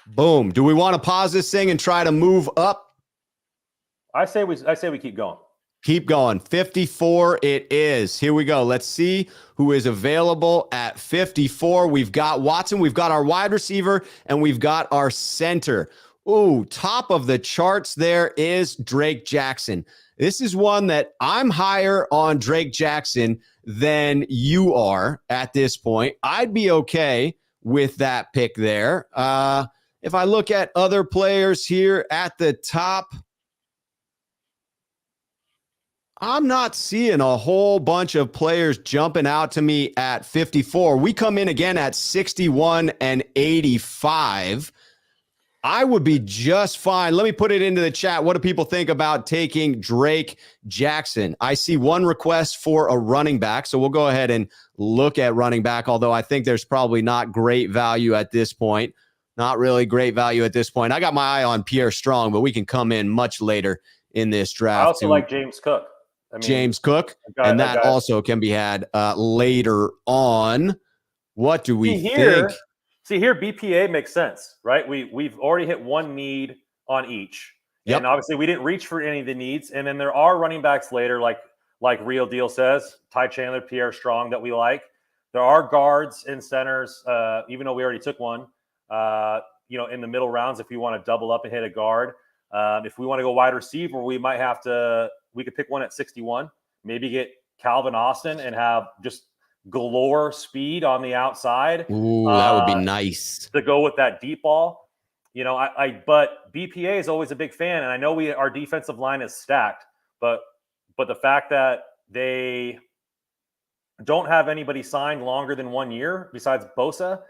Boom. Do we want to pause this thing and try to move up? I say we keep going. Keep going. 54 it is. Here we go. Let's see who is available at 54. We've got Watson, we've got our wide receiver, and we've got our center. Ooh, top of the charts there is Drake Jackson. This is one that I'm higher on Drake Jackson than you are at this point. I'd be okay with that pick there. If I look at other players here at the top, I'm not seeing a whole bunch of players jumping out to me at 54. We come in again at 61 and 85. I would be just fine. Let me put it into the chat. What do people think about taking Drake Jackson? I see one request for a running back, so we'll go ahead and look at running back, although I think there's probably not great value at this point. Not really great value at this point. I got my eye on Pierre Strong, but we can come in much later in this draft. I also like James Cook. James Cook, and that also can be had later on. What do we think? See here, BPA makes sense, right? We've already hit one need on each, and obviously we didn't reach for any of the needs. And then there are running backs later, like Real Deal says, Ty Chandler, Pierre Strong, that we like. There are guards and centers, even though we already took one. In the middle rounds, if we want to double up and hit a guard. If we want to go wide receiver, we could pick one at 61, maybe get Calvin Austin and have just galore speed on the outside. Ooh, that would be nice to go with that deep ball. But BPA is always a big fan, and I know our defensive line is stacked, but the fact that they don't have anybody signed longer than 1 year besides Bosa,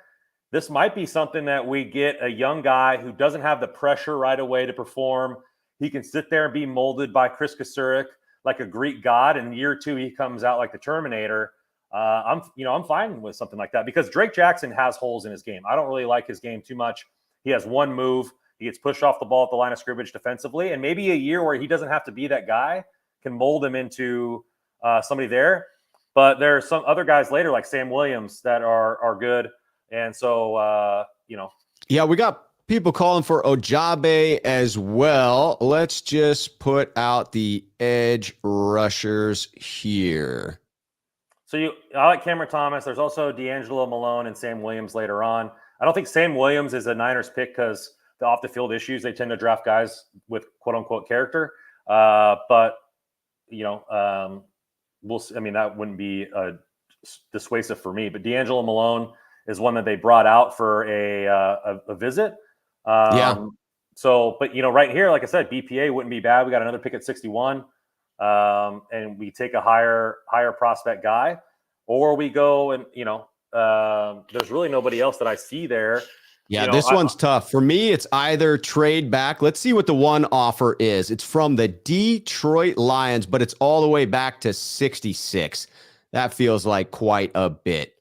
this might be something that we get a young guy who doesn't have the pressure right away to perform. He can sit there and be molded by Chris Kasurik like a Greek god. In year 2, he comes out like the Terminator. I'm fine with something like that because Drake Jackson has holes in his game. I don't really like his game too much. He has one move. He gets pushed off the ball at the line of scrimmage defensively, and maybe a year where he doesn't have to be that guy can mold him into somebody there. But there are some other guys later like Sam Williams that are good. And so, Yeah, we got people calling for Ojabe as well. Let's just put out the edge rushers here. So I like Cameron Thomas. There's also D'Angelo Malone and Sam Williams later on. I don't think Sam Williams is a Niners pick because the off the field issues, they tend to draft guys with quote unquote character. But we'll see. I mean, that wouldn't be dissuasive for me, but D'Angelo Malone is one that they brought out for a visit. So, but right here, like I said, BPA wouldn't be bad. We got another pick at 61. And we take a higher prospect guy, or we go and, there's really nobody else that I see there. Yeah, this one's tough. For me, it's either trade back. Let's see what the one offer is. It's from the Detroit Lions, but it's all the way back to 66. That feels like quite a bit.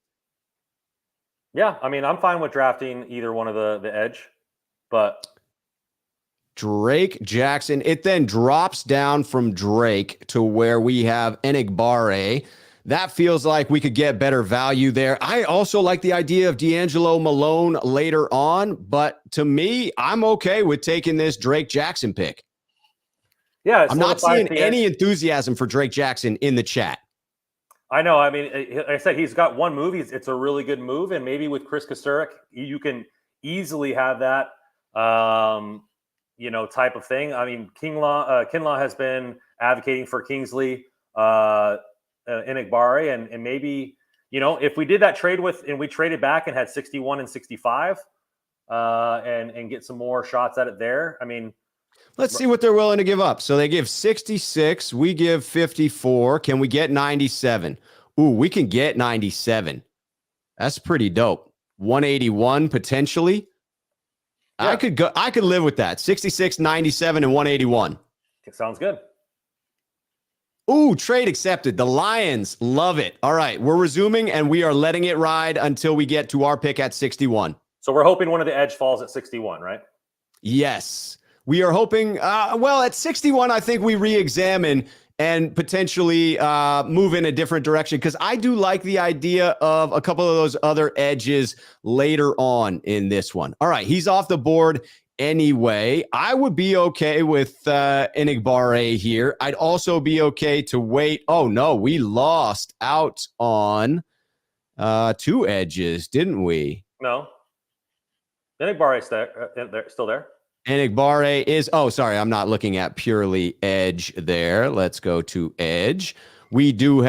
Yeah, I mean, I'm fine with drafting either one of the edge, but Drake Jackson. It then drops down from Drake to where we have Enigbare. That feels like we could get better value there. I also like the idea of D'Angelo Malone later on, but to me, I'm okay with taking this Drake Jackson pick. Yeah, I'm not seeing any enthusiasm for Drake Jackson in the chat. I know. I mean, like I said, he's got one move. It's a really good move, and maybe with Chris Kasurik, you can easily have that, type of thing. I mean, Kinlaw has been advocating for Kingsley Enigbare, and maybe, if we did that trade and we traded back and had 61 and 65 and get some more shots at it there. I mean, let's see what they're willing to give up. So they give 66. We give 54. Can we get 97? Ooh, we can get 97. That's pretty dope. 181 potentially. Yeah. I could live with that. 66, 97, and 181. It sounds good. Ooh, trade accepted. The Lions love it. All right, we're resuming, and we are letting it ride until we get to our pick at 61. So we're hoping one of the edge falls at 61, right? Yes. We are hoping, well, at 61, I think we re-examine and potentially move in a different direction because I do like the idea of a couple of those other edges later on in this one. All right, he's off the board anyway. I would be okay with Enigbare here. I'd also be okay to wait. Oh, no, we lost out on two edges, didn't we? No, Nick still there. Enigbare is, oh, sorry, I'm not looking at purely edge there. Let's go to edge. We do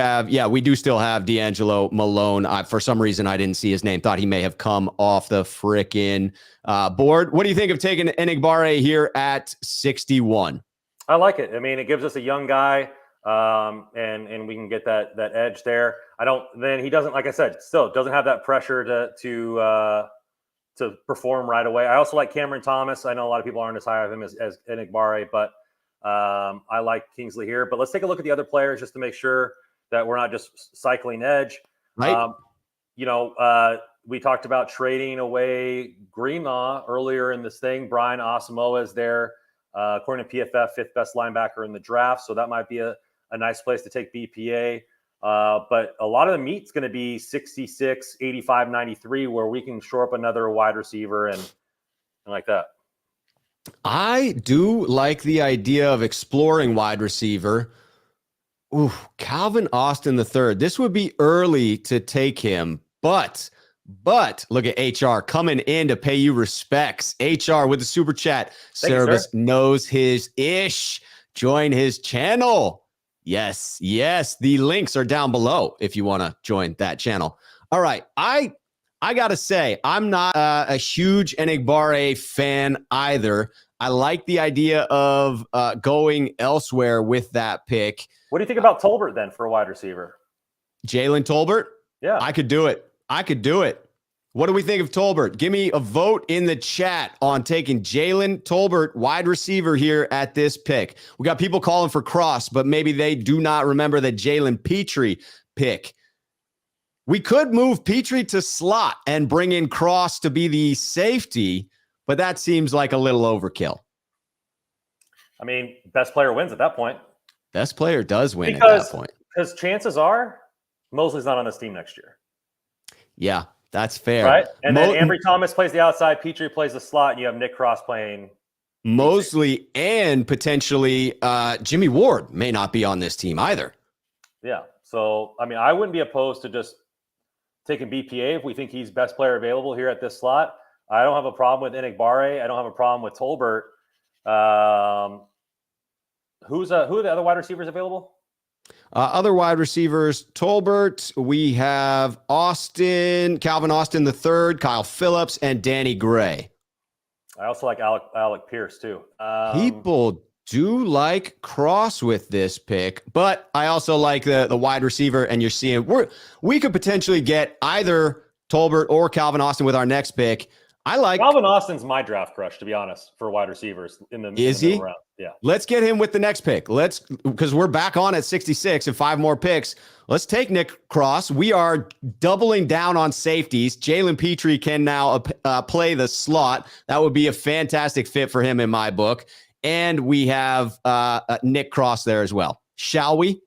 still have D'Angelo Malone. For some reason, I didn't see his name. Thought he may have come off the frickin' board. What do you think of taking Enigbare here at 61? I like it. I mean, it gives us a young guy, and we can get that edge there. Then he doesn't, like I said, still doesn't have that pressure to perform right away. I also like Cameron Thomas. I know a lot of people aren't as high of him as Enigbare, but I like Kingsley here. But let's take a look at the other players just to make sure that we're not just cycling edge. Right. We talked about trading away Greenlaw earlier in this thing. Brian Asamoah is there, according to PFF, 5th best linebacker in the draft. So that might be a nice place to take BPA. But a lot of the meat's going to be 66, 85, 93, where we can shore up another wide receiver and like that. I do like the idea of exploring wide receiver. Ooh, Calvin Austin III. This would be early to take him, but look at HR coming in to pay you respects. HR with the super chat service knows his ish. Join his channel. Yes. The links are down below if you want to join that channel. All right. I got to say, I'm not a huge Enigbare fan either. I like the idea of going elsewhere with that pick. What do you think about Tolbert then for a wide receiver? Jalen Tolbert? Yeah. I could do it. What do we think of Tolbert? Give me a vote in the chat on taking Jalen Tolbert, wide receiver here at this pick. We got people calling for Cross, but maybe they do not remember the Jalen Petrie pick. We could move Petrie to slot and bring in Cross to be the safety, but that seems like a little overkill. I mean, best player wins at that point. Best player does win at that point. Because chances are Mosley's not on this team next year. Yeah, that's fair. Right? And then Ambry Thomas plays the outside, Petrie plays the slot, and you have Nick Cross playing Mosley, and potentially Jimmy Ward may not be on this team either. Yeah. So, I mean, I wouldn't be opposed to just taking BPA if we think he's best player available here at this slot. I don't have a problem with Enigbare. I don't have a problem with Tolbert. Who are the other wide receivers available? Other wide receivers, Tolbert. We have Calvin Austin III, Kyle Phillips, and Danny Gray. I also like Alec Pierce too. People do like Cross with this pick, but I also like the wide receiver. And you're seeing we could potentially get either Tolbert or Calvin Austin with our next pick. I like Calvin Austin's my draft crush, to be honest, for wide receivers in the middle round. Yeah. Let's get him with the next pick. Because we're back on at 66 and 5 more picks. Let's take Nick Cross. We are doubling down on safeties. Jalen Petrie can now play the slot. That would be a fantastic fit for him in my book. And we have Nick Cross there as well. Shall we?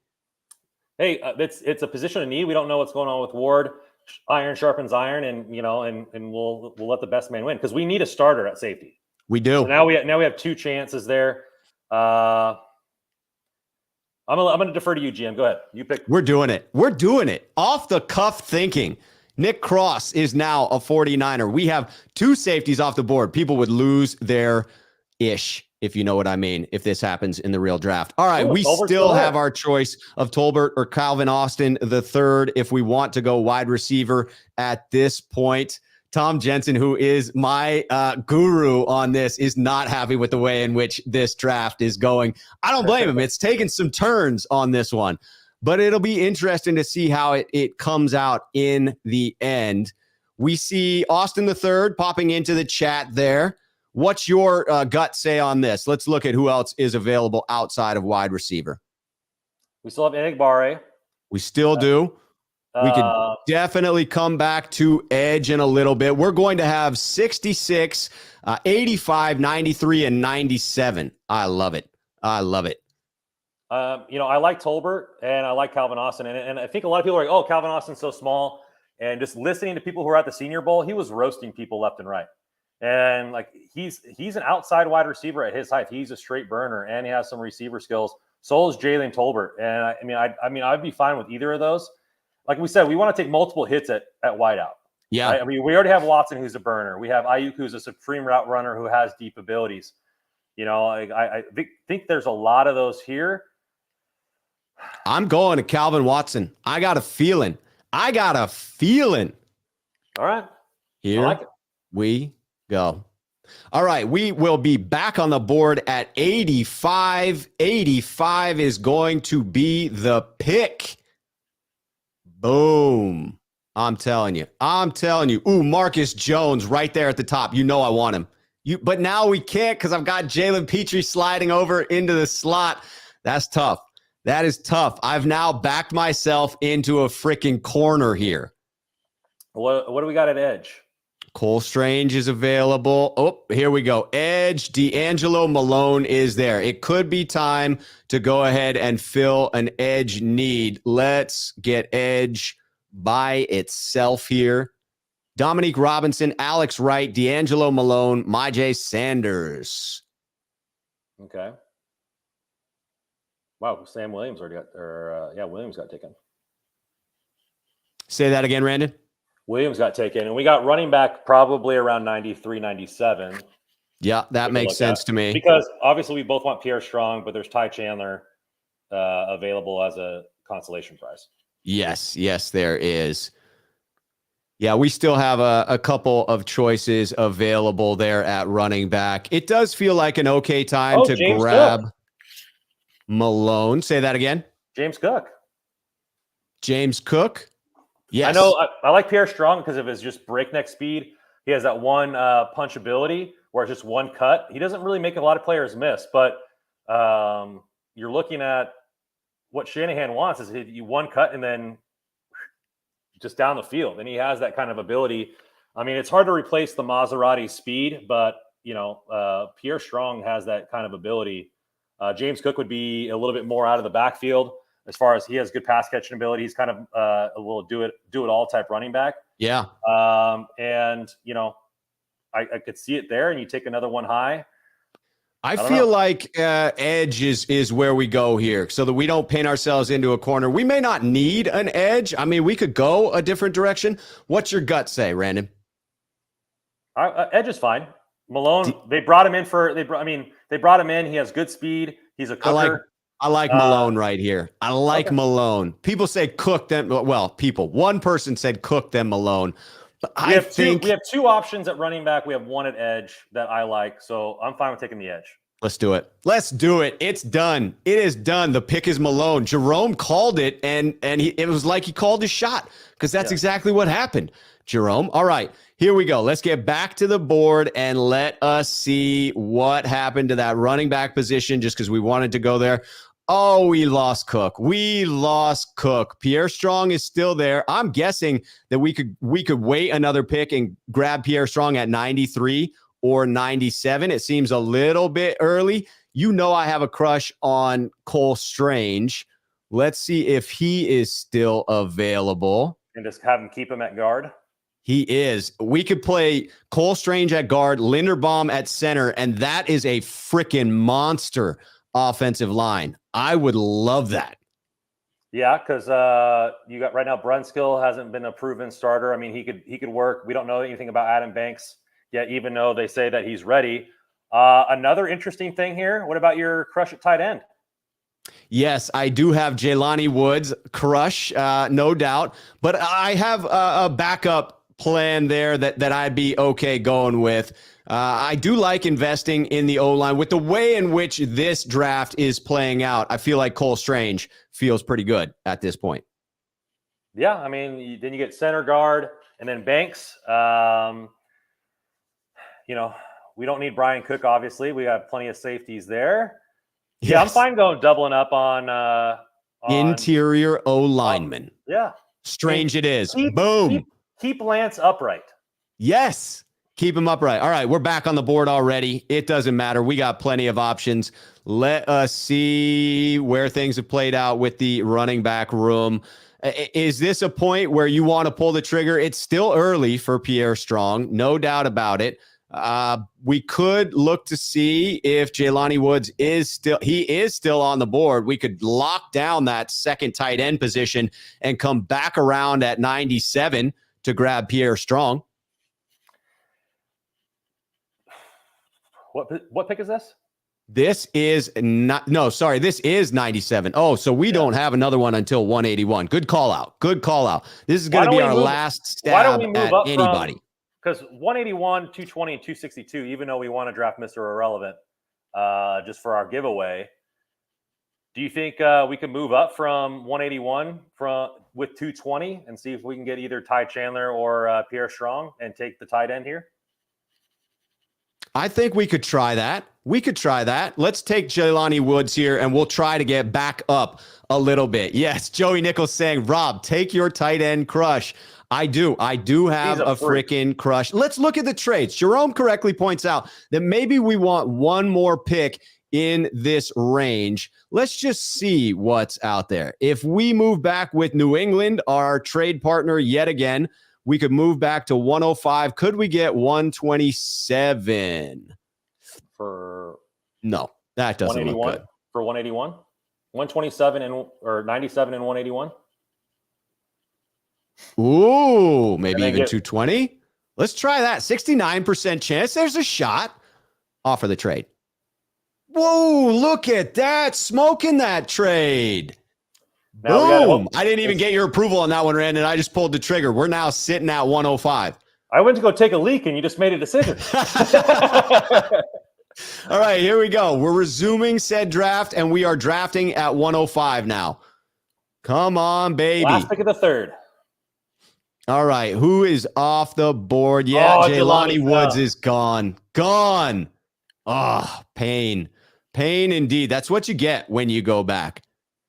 Hey, it's a position of need. We don't know what's going on with Ward. Iron sharpens iron, and we'll let the best man win because we need a starter at safety. We do. So now we have 2 chances there. I'm gonna defer to you, GM. Go ahead. You pick. We're doing it. Off the cuff thinking. Nick Cross is now a 49er. We have 2 safeties off the board. People would lose their ish, if you know what I mean, if this happens in the real draft. All right, we still have our choice of Tolbert or Calvin Austin III if we want to go wide receiver at this point. Tom Jensen, who is my guru on this, is not happy with the way in which this draft is going. I don't blame him. It's taken some turns on this one, but it'll be interesting to see how it comes out in the end. We see Austin III popping into the chat there. What's your gut say on this? Let's look at who else is available outside of wide receiver. We still have Enigbare. We still do. We could definitely come back to edge in a little bit. We're going to have 66, 85, 93, and 97. I love it. I love it. I like Tolbert and I like Calvin Austin. And I think a lot of people are like, oh, Calvin Austin's so small. And just listening to people who are at the Senior Bowl, he was roasting people left and right. And like he's an outside wide receiver at his height. He's a straight burner and he has some receiver skills. So is Jalen Tolbert. And I'd be fine with either of those. Like we said, we want to take multiple hits at wideout. Yeah. Right? I mean, we already have Watson, who's a burner. We have Ayuk, who's a supreme route runner who has deep abilities. I think there's a lot of those here. I'm going to Calvin Watson. I got a feeling. All right. Here like we go. All right. We will be back on the board at 85. 85 is going to be the pick. Boom. I'm telling you. Ooh, Marcus Jones right there at the top. You know I want him. But now we can't because I've got Jalen Petrie sliding over into the slot. That's tough. That is tough. I've now backed myself into a freaking corner here. What do we got at edge? Cole Strange is available. Oh, here we go. Edge, D'Angelo Malone is there. It could be time to go ahead and fill an edge need. Let's get edge by itself here. Dominique Robinson, Alex Wright, D'Angelo Malone, Myjai Sanders. Okay. Wow, Sam Williams already got, Williams got taken. Say that again, Randon. Williams got taken, and we got running back probably around 93, 97. Yeah, that makes sense to me. Because obviously we both want Pierre Strong, but there's Ty Chandler available as a consolation prize. Yes, there is. Yeah, we still have a couple of choices available there at running back. It does feel like an okay time to James grab Cook. Malone. Say that again. James Cook. Yes. I know. I like Pierre Strong because of his just breakneck speed. He has that one punchability where it's just one cut. He doesn't really make a lot of players miss, but you're looking at what Shanahan wants is you one cut and then just down the field. And he has that kind of ability. I mean, it's hard to replace the Maserati speed, but Pierre Strong has that kind of ability. James Cook would be a little bit more out of the backfield as far as he has good pass catching ability. He's kind of a little do it all type running back. Yeah. I could see it there, and you take another one high. I feel like edge is where we go here so that we don't paint ourselves into a corner. We may not need an edge. I mean, we could go a different direction. What's your gut say, Randon? Edge is fine. Malone, they brought him in they brought him in. He has good speed. He's a cooker. I like Malone right here. I like Malone. People say Cook then. Well, one person said Cook then Malone. But we have two options at running back. We have one at edge that I like. So I'm fine with taking the edge. Let's do it. It's done. It is done. The pick is Malone. Jerome called it, and it was like he called his shot because that's exactly what happened. Jerome. All right, here we go. Let's get back to the board and let us see what happened to that running back position just because we wanted to go there. Oh, we lost Cook. Pierre Strong is still there. I'm guessing that we could wait another pick and grab Pierre Strong at 93 or 97. It seems a little bit early. I have a crush on Cole Strange. Let's see if he is still available. And just have him keep him at guard. He is. We could play Cole Strange at guard, Linderbaum at center, and that is a freaking monster offensive line. I would love that. Yeah, because you got right now Brunskill hasn't been a proven starter. I mean, he could work. We don't know anything about Adam Banks yet, even though they say that he's ready. Another interesting thing here. What about your crush at tight end? Yes, I do have Jelani Woods crush, no doubt. But I have a backup plan there that I'd be okay going with. I do like investing in the O-line. With the way in which this draft is playing out, I feel like Cole Strange feels pretty good at this point. Yeah, I mean, then you get center guard and then Banks. We don't need Brian Cook, obviously. We have plenty of safeties there. Yeah, I'm fine doubling up on interior O-lineman. Yeah. Strange it is. Keep, Boom. Keep Lance upright. Yes. Keep him upright. All right, we're back on the board already. It doesn't matter. We got plenty of options. Let us see where things have played out with the running back room. Is this a point where you want to pull the trigger? It's still early for Pierre Strong, no doubt about it. We could look to see if Jelani Woods is still on the board. We could lock down that second tight end position and come back around at 97 to grab Pierre Strong. What pick is this? This is not, no, sorry, this is 97. Oh, so we don't have another one until 181. Good call out. Good call out. This is going to be our last stab at anybody. Because 181, 220, and 262, even though we want to draft Mr. Irrelevant just for our giveaway, do you think we can move up from 181 with 220 and see if we can get either Ty Chandler or Pierre Strong and take the tight end here? I think we could try that. Let's take Jelani Woods here, and we'll try to get back up a little bit. Yes, Joey Nichols saying, Rob, take your tight end crush. I do have a freaking crush. Let's look at the trades. Jerome correctly points out that maybe we want one more pick in this range. Let's just see what's out there. If we move back with New England, our trade partner yet again, we could move back to 105. Could we get 127? No, that doesn't look good. For 181? 127 or 97 and 181? Ooh, maybe even 220. Let's try that. 69% chance. There's a shot. Offer the trade. Whoa, look at that. Smoking that trade. Boom. I didn't even get your approval on that one, Randon. I just pulled the trigger. We're now sitting at 105. I went to go take a leak, and you just made a decision. All right, here we go. We're resuming said draft, and we are drafting at 105 now. Come on, baby. Last pick of the third. All right, who is off the board? Yeah, Jelani Woods is gone. Gone. Oh, pain. Pain indeed. That's what you get when you go back.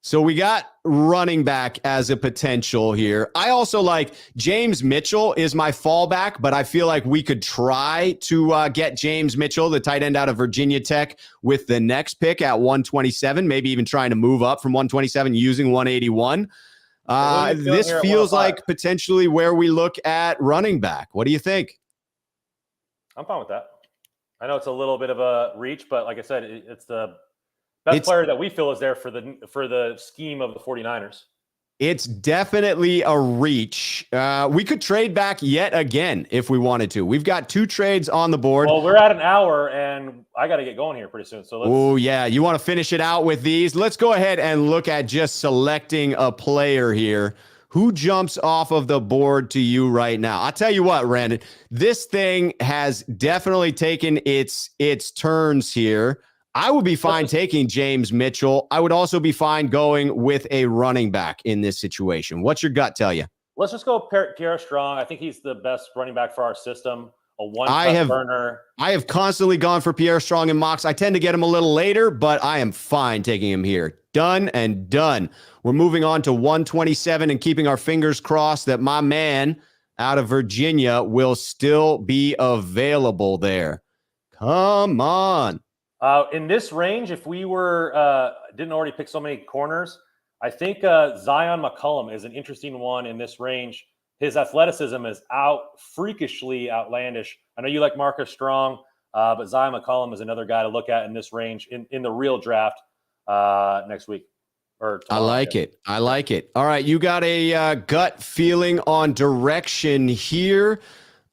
So we got running back as a potential here. I also like James Mitchell is my fallback, but I feel like we could try to get James Mitchell, the tight end out of Virginia Tech, with the next pick at 127, maybe even trying to move up from 127 using 181. This feels like potentially where we look at running back. What do you think? I'm fine with that. I know it's a little bit of a reach, but like I said, it's the best player that we feel is there for the scheme of the 49ers. It's definitely a reach. We could trade back yet again if we wanted to. We've got 2 trades on the board. Well, we're at an hour, and I got to get going here pretty soon. So oh, yeah. You want to finish it out with these? Let's go ahead and look at just selecting a player here. Who jumps off of the board to you right now? I'll tell you what, Randon. This thing has definitely taken its turns here. I would be fine taking James Mitchell. I would also be fine going with a running back in this situation. What's your gut tell you? Let's just go Pierre Strong. I think he's the best running back for our system. A one-cut burner. I have constantly gone for Pierre Strong in mocks. I tend to get him a little later, but I am fine taking him here. Done and done. We're moving on to 127 and keeping our fingers crossed that my man out of Virginia will still be available there. Come on. In this range, if we were didn't already pick so many corners, I think Zion McCollum is an interesting one in this range. His athleticism is freakishly outlandish. I know you like Marcus Strong, but Zion McCollum is another guy to look at in this range in the real draft next week. I like it. All right, you got a gut feeling on direction here.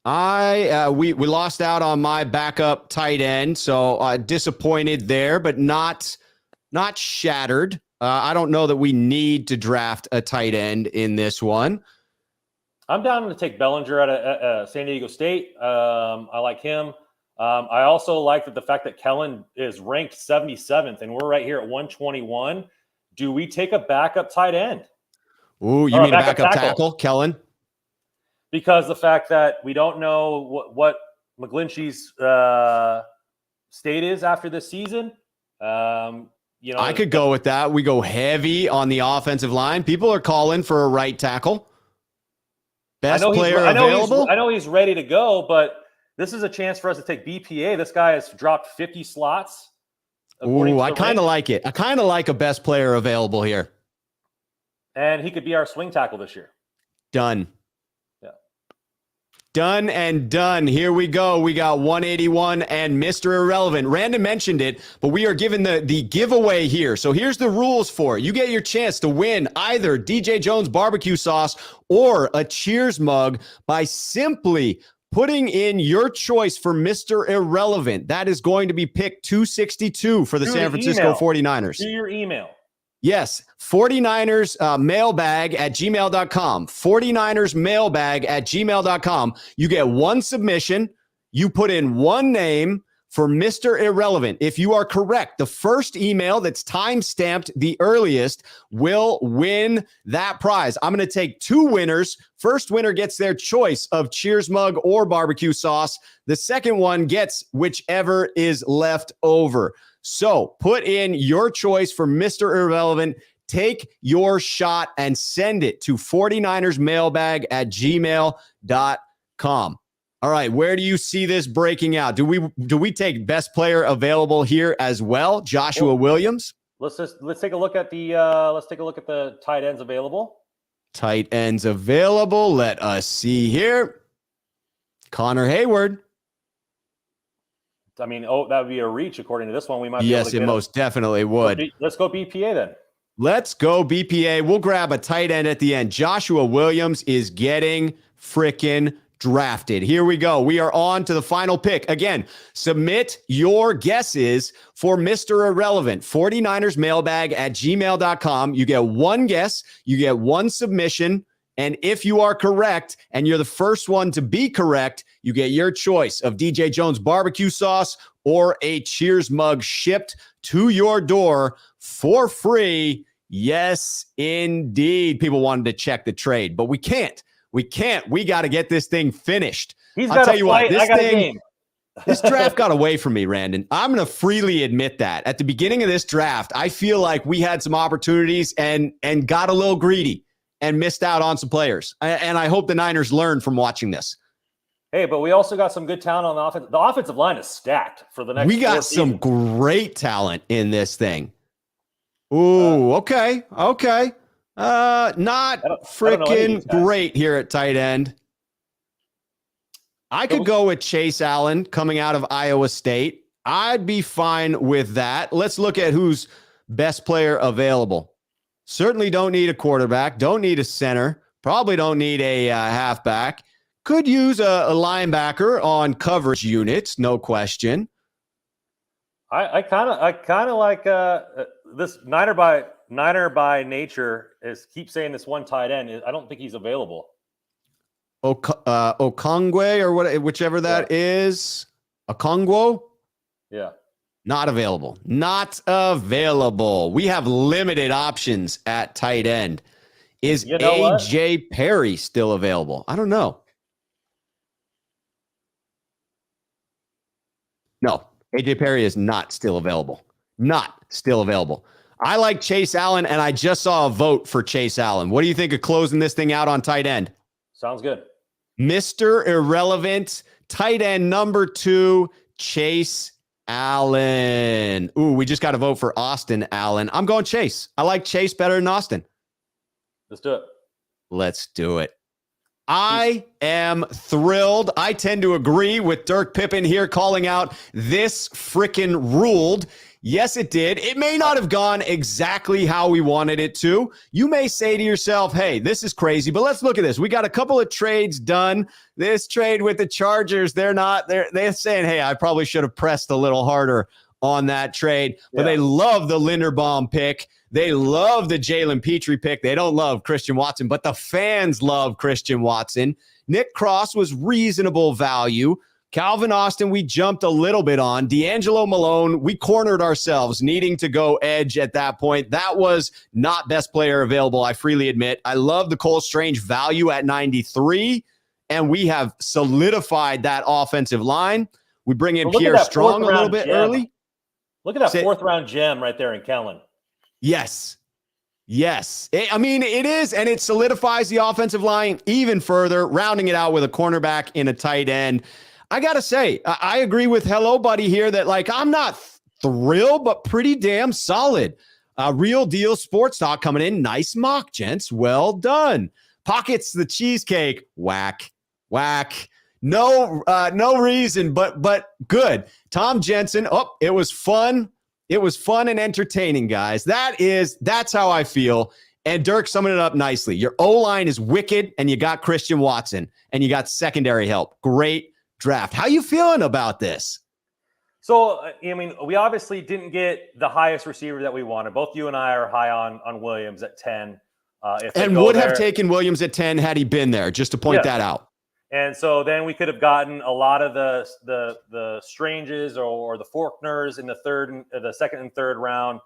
We lost out on my backup tight end, so disappointed there, but not shattered. I don't know that we need to draft a tight end in this one. I'm down to take Bellinger at San Diego State. I like him. I also like the fact that Kellen is ranked 77th, and we're right here at 121. Do we take a backup tight end? Ooh, you mean a backup tackle, Kellen? Because the fact that we don't know what McGlinchey's state is after this season. I could go with that. We go heavy on the offensive line. People are calling for a right tackle. Best player available? I know he's ready to go, but this is a chance for us to take BPA. This guy has dropped 50 slots. Ooh, I kind of like it. I kind of like a best player available here. And he could be our swing tackle this year. Done. Yeah. Done and done. Here we go. We got 181 and Mr. Irrelevant. Random mentioned it, but we are giving the giveaway here. So here's the rules for it. You get your chance to win either DJ Jones barbecue sauce or a Cheers mug by simply putting in your choice for Mr. Irrelevant. That is going to be pick 262 for the San Francisco 49ers. To your email. Yes, 49ers mailbag at gmail.com. 49ers mailbag at gmail.com. You get one submission. You put in one name for Mr. Irrelevant. If you are correct, the first email that's time-stamped the earliest will win that prize. I'm going to take two winners. First winner gets their choice of Cheers mug or barbecue sauce. The second one gets whichever is left over. So put in your choice for Mr. Irrelevant. Take your shot and send it to 49ers mailbag at gmail.com. All right, where do you see this breaking out? Do we take best player available here as well? Joshua Williams. Let's take a look at the tight ends available. Tight ends available. Let us see here. Connor Hayward. I mean, that would be a reach according to this one. We might. Yes, it most definitely would. Let's go BPA then. Let's go BPA. We'll grab a tight end at the end. Joshua Williams is getting freaking drafted. Here we go. We are on to the final pick. Again, submit your guesses for Mr. Irrelevant. 49ers mailbag at gmail.com. You get one guess. You get one submission. And if you are correct, and you're the first one to be correct, you get your choice of DJ Jones barbecue sauce or a Cheers mug shipped to your door for free. Yes, indeed. People wanted to check the trade, but we can't. We got to get this thing finished. I'll tell you what, this draft got away from me, Randon. I'm going to freely admit that. At the beginning of this draft, I feel like we had some opportunities and got a little greedy and missed out on some players. And I hope the Niners learn from watching this. Hey, but we also got some good talent on the offense. The offensive line is stacked for the next. We got some great talent in this thing. Ooh, okay. Not freaking great here at tight end. I could go with Chase Allen coming out of Iowa State. I'd be fine with that. Let's look at who's best player available. Certainly don't need a quarterback. Don't need a center. Probably don't need a halfback. Could use a linebacker on coverage units, no question. I kind of like this Niner by nature keep saying this one tight end. I don't think he's available. Okongwe or whichever that is. Okongwo? Yeah. Not available. Not available. We have limited options at tight end. Is A.J. Perry still available? I don't know. No, A.J. Perry is not still available. Not still available. I like Chase Allen, and I just saw a vote for Chase Allen. What do you think of closing this thing out on tight end? Sounds good. Mr. Irrelevant, tight end number 2, Chase Allen. Ooh, we just got to vote for Austin Allen. I'm going Chase. I like Chase better than Austin. Let's do it. Let's do it. I am thrilled. I tend to agree with Dirk Pippen here calling out this frickin' ruled. Yes, it did. It may not have gone exactly how we wanted it to. You may say to yourself, hey, this is crazy, but let's look at this. We got a couple of trades done. This trade with the Chargers, they're saying, hey, I probably should have pressed a little harder on that trade, but they love the Linderbaum pick. They love the Jalen Petrie pick. They don't love Christian Watson, but the fans love Christian Watson. Nick Cross was reasonable value. Calvin Austin, we jumped a little bit on. D'Angelo Malone, we cornered ourselves needing to go edge at that point. That was not best player available, I freely admit. I love the Cole Strange value at 93, and we have solidified that offensive line. We bring in Pierre Strong a little bit early. Look at that fourth-round gem right there in Kellen. Yes. Yes. I mean, it is, and it solidifies the offensive line even further, rounding it out with a cornerback and a tight end. I got to say, I agree with Hello Buddy here that, like, I'm not thrilled, but pretty damn solid. Real Deal Sports Talk coming in. Nice mock, gents. Well done. Pockets the cheesecake. Whack. No reason, but good. Tom Jensen. Oh, it was fun. It was fun and entertaining, guys. That's how I feel. And Dirk summing it up nicely. Your O-line is wicked, and you got Christian Watson, and you got secondary help. Great draft. How you feeling about this? So, I mean, we obviously didn't get the highest receiver that we wanted. Both you and I are high on Williams at 10. And would have taken Williams at 10 had he been there, just to point that out. And so then we could have gotten a lot of the Stranges or the Faulkners in the second and third round,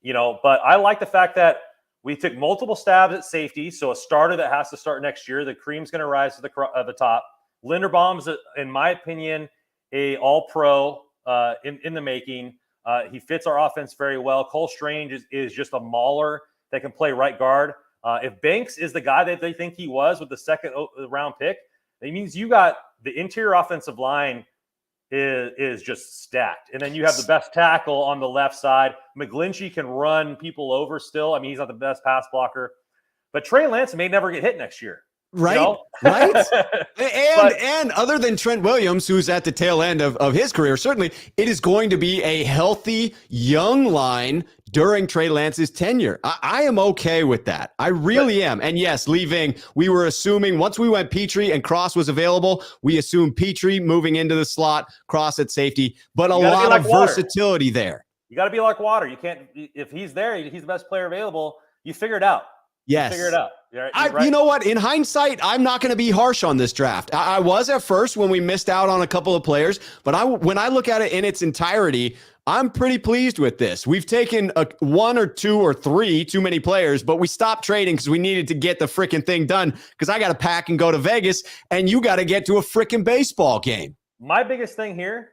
But I like the fact that we took multiple stabs at safety, so a starter that has to start next year. The cream's going to rise to the top. Linderbaum's, in my opinion, a All-Pro in the making. He fits our offense very well. Cole Strange is just a mauler that can play right guard. If Banks is the guy that they think he was with the second round pick, it means you got the interior offensive line is just stacked. And then you have the best tackle on the left side. McGlinchey can run people over still. I mean, he's not the best pass blocker. But Trey Lance may never get hit next year. Right, right. And other than Trent Williams, who's at the tail end of his career, certainly it is going to be a healthy young line during Trey Lance's tenure. I am okay with that. I really am. And yes, we were assuming once we went Petrie and Cross was available, we assumed Petrie moving into the slot, Cross at safety, but a lot of versatility there. You got to be like water. You can't, if he's there, he's the best player available. You figure it out. Yes. Figure it out. You're right. You know what? In hindsight, I'm not going to be harsh on this draft. I was at first when we missed out on a couple of players, but when I look at it in its entirety, I'm pretty pleased with this. We've taken one or two or three too many players, but we stopped trading because we needed to get the freaking thing done because I got to pack and go to Vegas, and you got to get to a freaking baseball game. My biggest thing here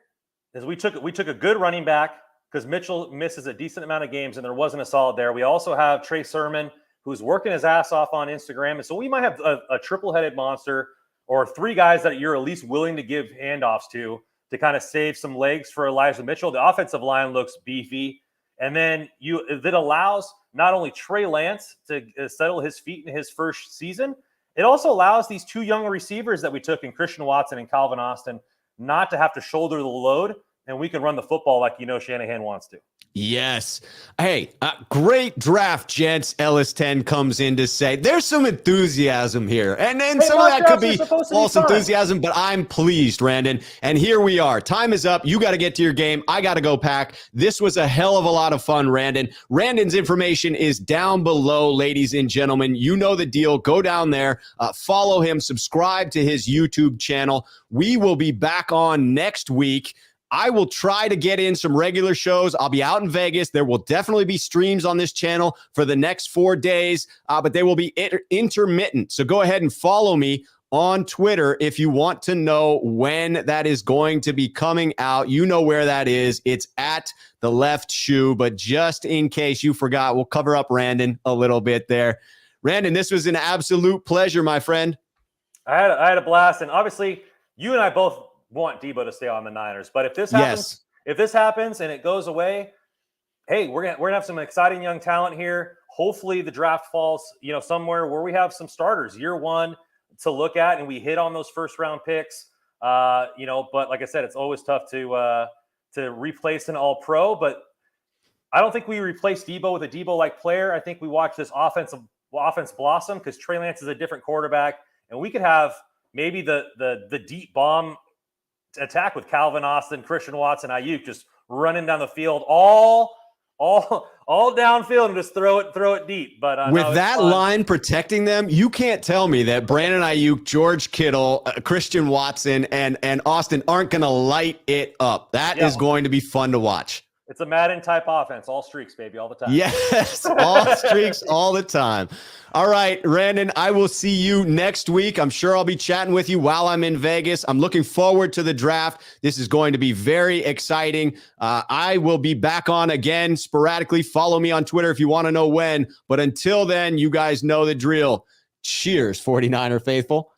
is we took a good running back because Mitchell misses a decent amount of games, and there wasn't a solid there. We also have Trey Sherman, who's working his ass off on Instagram. And so we might have a triple-headed monster or three guys that you're at least willing to give handoffs to kind of save some legs for Elijah Mitchell. The offensive line looks beefy. And then that allows not only Trey Lance to settle his feet in his first season, it also allows these two young receivers that we took in Christian Watson and Calvin Austin not to have to shoulder the load, and we can run the football like Shanahan wants to. Yes. Hey, great draft, gents. Ellis 10 comes in to say there's some enthusiasm here. And some of that could be false enthusiasm, but I'm pleased, Randon. And here we are. Time is up. You got to get to your game. I got to go pack. This was a hell of a lot of fun, Randon. Randon's information is down below, ladies and gentlemen. You know the deal. Go down there, follow him, subscribe to his YouTube channel. We will be back on next week. I will try to get in some regular shows. I'll be out in Vegas. There will definitely be streams on this channel for the next 4 days, but they will be intermittent. So go ahead and follow me on Twitter if you want to know when that is going to be coming out. You know where that is. It's at The Left Shoe. But just in case you forgot, we'll cover up Randon a little bit there. Randon, this was an absolute pleasure, my friend. I had a blast. And obviously, you and I both want Deebo to stay on the Niners, but if this happens and it goes away, hey, we're gonna have some exciting young talent here. Hopefully the draft falls, somewhere where we have some starters year one to look at, and we hit on those first round picks. But like I said, it's always tough to replace an all pro, but I don't think we replace Deebo with a Deebo-like player. I think we watch this offense blossom because Trey Lance is a different quarterback, and we could have maybe the deep bomb attack with Calvin Austin, Christian Watson, Ayuk just running down the field, all downfield and just throw it deep. But with that line protecting them, you can't tell me that Brandon Ayuk, George Kittle, Christian Watson, and Austin aren't going to light it up. That is going to be fun to watch. It's a Madden type offense, all streaks, baby, all the time. Yes, all streaks all the time. All right, Randon, I will see you next week. I'm sure I'll be chatting with you while I'm in Vegas. I'm looking forward to the draft. This is going to be very exciting. I will be back on again sporadically. Follow me on Twitter if you want to know when. But until then, you guys know the drill. Cheers, 49er faithful.